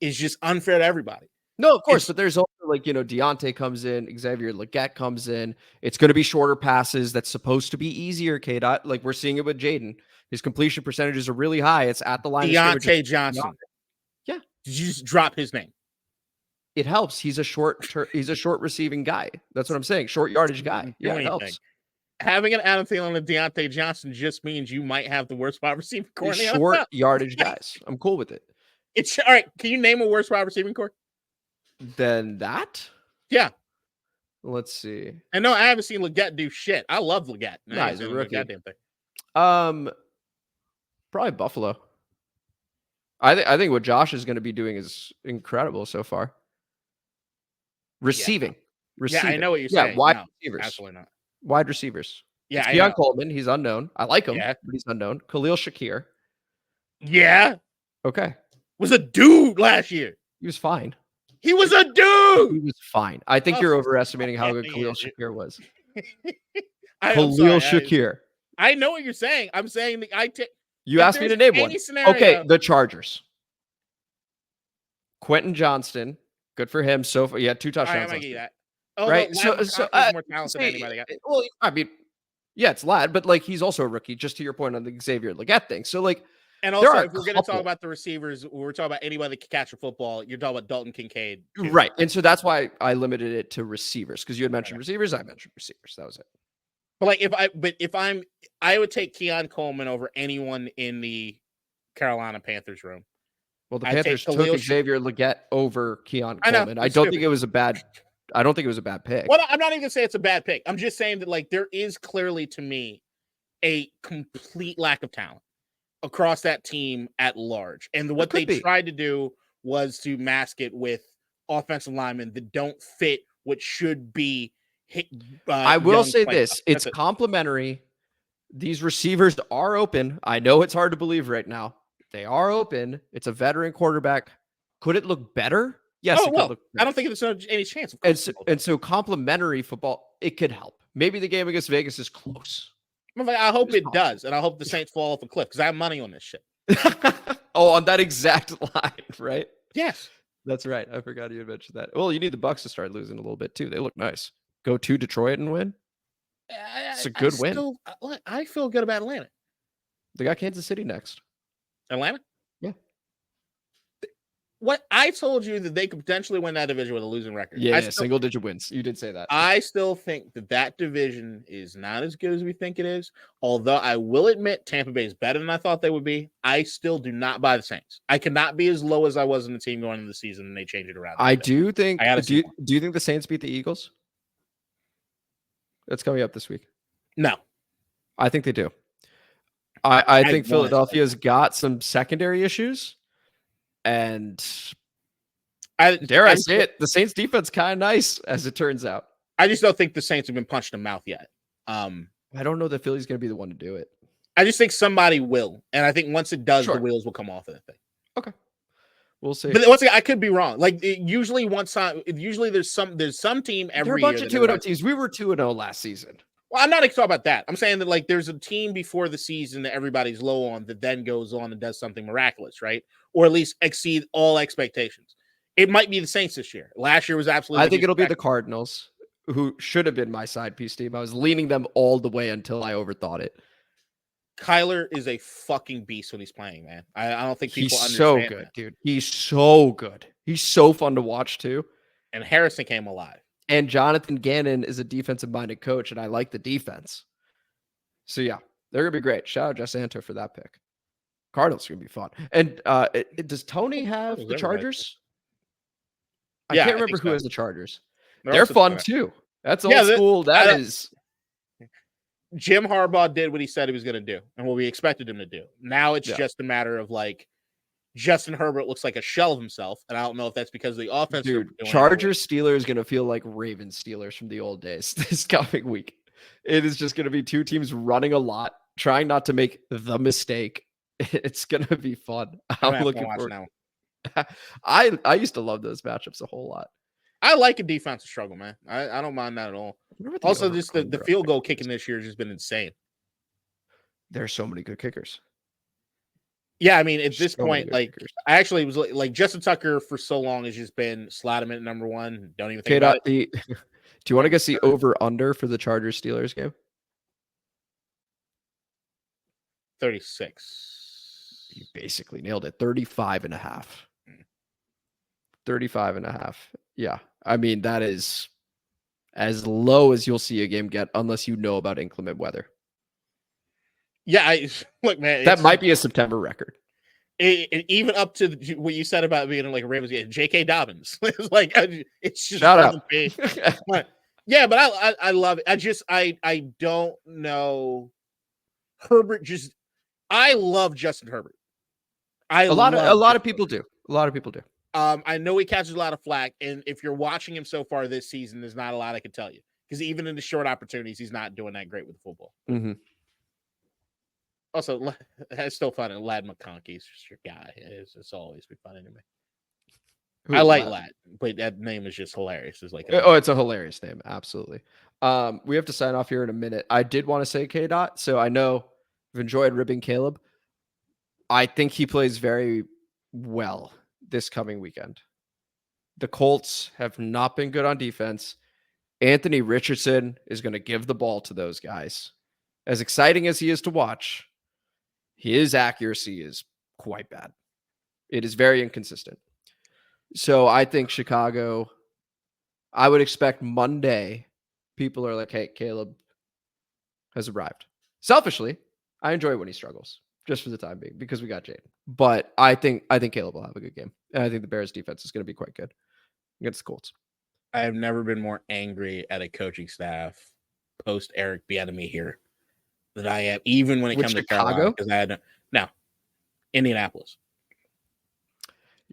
is just unfair to everybody. No, of course, but there's also like, Deontay comes in, Xavier Legette comes in. It's going to be shorter passes. That's supposed to be easier, KDot. Like we're seeing it with Jayden. His completion percentages are really high. It's at the line of scrimmage. Deontay Johnson. Yeah. Did you just drop his name? It helps. He's a short receiving guy. That's what I'm saying. Short yardage guy. Yeah, it helps. Having an Adam Thielen and Deontay Johnson just means you might have the worst wide receiving core in the NFL. Short yardage guys. I'm cool with it. It's all right. Can you name a worse wide receiving core than that? Yeah. Let's see. I know I haven't seen Legette do shit. I love Legette. No, he's a rookie. Goddamn thing. Probably Buffalo. I think what Josh is going to be doing is incredible so far. Receiving. Yeah, I know what you're saying. Yeah, wide receivers. Absolutely not. Wide receivers. Yeah, Deion Coleman. He's unknown. I like him, but he's unknown. Khalil Shakir. Yeah. Okay. Was a dude last year. He was fine. He was a dude. He was fine. I think you're overestimating how good Khalil Shakir was. Khalil Shakir. I know what you're saying. I'm saying that you asked me to name one. Okay, the Chargers. Quentin Johnston. Good for him. So far, 2 touchdowns. Right. So more talented than anybody got. Well, I mean, yeah, it's Ladd, but like he's also a rookie. Just to your point on the Xavier Legette thing. So like, and also if we're going to talk about the receivers, we're talking about anybody that can catch a football. You're talking about Dalton Kincaid, too. Right? And so that's why I limited it to receivers because you had mentioned receivers. I mentioned receivers. That was it. But like, I would take Keon Coleman over anyone in the Carolina Panthers room. Well, the Panthers took Xavier Legette over Keon Coleman. I don't think it was a bad pick. Well, I'm not even gonna say it's a bad pick. I'm just saying that like there is clearly to me a complete lack of talent across that team at large. And what they tried to do was to mask it with offensive linemen that don't fit what should be I will say this. It's complimentary. These receivers are open. I know it's hard to believe right now. They are open. It's a veteran quarterback. Could it look better? Yes, it could look better. I don't think there's any chance. And so complimentary football, it could help. Maybe the game against Vegas is close. I hope it does, and I hope the Saints fall off a cliff because I have money on this shit. On that exact line, right? Yes. That's right. I forgot you had mentioned that. Well, you need the Bucs to start losing a little bit too. They look nice. Go to Detroit and win. It's a good win. I feel good about Atlanta. They got Kansas City next. Atlanta? Yeah. What I told you that they could potentially win that division with a losing record. Yeah, single-digit wins. You did say that. I still think that division is not as good as we think it is. Although I will admit Tampa Bay is better than I thought they would be. I still do not buy the Saints. I cannot be as low as I was in the team going into the season, and they change it around. I do think. Do you think the Saints beat the Eagles? That's coming up this week. No, I think they do. I think Philadelphia's got some secondary issues, and I say it, the Saints defense kind of nice as it turns out. I just don't think the Saints have been punched in the mouth yet. I don't know that Philly's going to be the one to do it. I just think somebody will, and I think once it does, the wheels will come off of that thing. Okay, we'll see. But once again, I could be wrong. Like usually there's some team every year. There are a bunch of 2-0 teams. We were 2-0 last season. Well, I'm not talking about that. I'm saying that like there's a team before the season that everybody's low on that then goes on and does something miraculous, right? Or at least exceed all expectations. It might be the Saints this year. Last year was absolutely. I think it'll be the Cardinals, who should have been my side piece team. I was leaning them all the way until I overthought it. Kyler is a fucking beast when he's playing, man. I don't think people understand. He's so good, dude. He's so good. He's so fun to watch too. And Harrison came alive. And Jonathan Gannon is a defensive-minded coach, and I like the defense. So, yeah, they're going to be great. Shout out Jess Santo for that pick. Cardinals are going to be fun. And does Tony have the Chargers? I can't remember who has the Chargers. They're fun, too. That's old school. That is. Jim Harbaugh did what he said he was going to do and what we expected him to do. Now it's just a matter of, like, Justin Herbert looks like a shell of himself, and I don't know if that's because of the offense. Dude, Chargers Steelers going to feel like Ravens Steelers from the old days this coming week. It is just going to be two teams running a lot, trying not to make the mistake. It's going to be fun. I'm looking forward now. I used to love those matchups a whole lot. I like a defensive struggle, man. I don't mind that at all. Also, just the field goal kicking this year has just been insane. There's so many good kickers. Yeah, I mean, at this So many point, good like, kickers. I actually was like Justin Tucker for so long has just been slot him at number one. Don't even think about it. Do you want to guess the over-under for the Chargers-Steelers game? 36. You basically nailed it. 35.5. 35.5. Yeah. I mean, that is as low as you'll see a game get unless you know about inclement weather. Yeah, look, man, That might be a September record. even up to what you said about being like a Ravens game. J.K. Dobbins, it's like it's just Shout out. But, yeah, but I love it. I don't know. Herbert just I love Justin Herbert. A lot of people do. A lot of people do. I know he catches a lot of flack, and if you're watching him so far this season, there's not a lot I can tell you because even in the short opportunities, he's not doing that great with football. Mm-hmm. Also, it's still fun. And Lad McConkey's just your guy. It's always been fun anyway. I like Lad, but that name is just hilarious. It's like it's a hilarious name. Absolutely. We have to sign off here in a minute. I did want to say KDot, so I know I've enjoyed ribbing Caleb. I think he plays very well this coming weekend. The Colts have not been good on defense. Anthony Richardson is going to give the ball to those guys. As exciting as he is to watch, his accuracy is quite bad. It is very inconsistent. So I think Chicago, I would expect Monday, people are like, hey, Caleb has arrived. Selfishly, I enjoy when he struggles, just for the time being, because we got Jayden. But I think Caleb will have a good game. And I think the Bears defense is going to be quite good against the Colts. I have never been more angry at a coaching staff post Eric Bieniemy here than I am, even when it comes to Chicago. Because I had Indianapolis.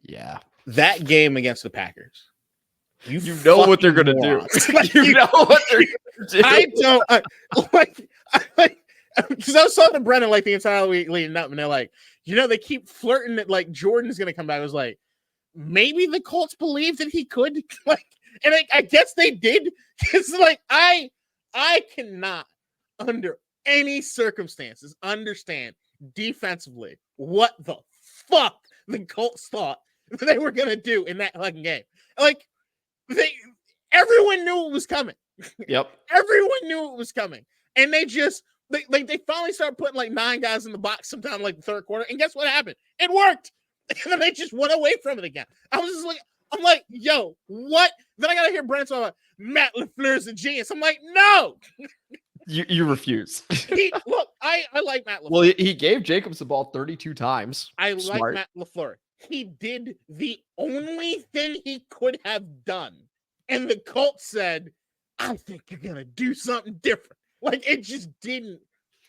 Yeah. That game against the Packers. You know what they're going to do. You know what they're going to do. I don't because I was talking to Brennan like the entire week leading up, and they're like, they keep flirting that like Jordan's going to come back. I was like, maybe the Colts believe that he could, and I guess they did. It's like I cannot under any circumstances understand defensively what the fuck the Colts thought they were gonna do in that fucking game. Like everyone knew it was coming. Yep. Everyone knew it was coming. And they just they finally started putting like 9 guys in the box sometime like the third quarter. And guess what happened? It worked. And then they just went away from it again. I'm like, yo, what? Then I gotta hear Brent talk about Matt LaFleur's a genius. I'm like, no. You refuse. Look, I like Matt LaFleur. Well, he gave Jacobs the ball 32 times. I like Matt LaFleur. He did the only thing he could have done. And the Colts said, I think you're going to do something different. Like, it just didn't.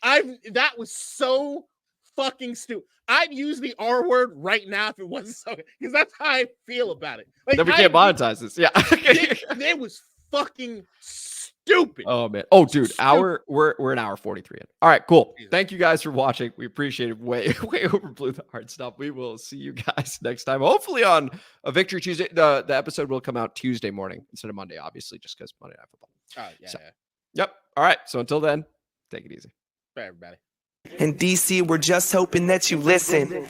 That was so fucking stupid. I'd use the R word right now if it wasn't so, because that's how I feel about it. Like, then we can't monetize this. Yeah. It was fucking stupid. Oh man. Oh dude, we're an hour 43 in. All right, cool. Thank you guys for watching. We appreciate it. Way overblew the hard stuff. We will see you guys next time. Hopefully on a Victory Tuesday. The episode will come out Tuesday morning instead of Monday, obviously, just because Monday Night Football. Oh, yeah, yeah. Yep. All right. So until then, take it easy. Bye, everybody. In DC, we're just hoping that you listen.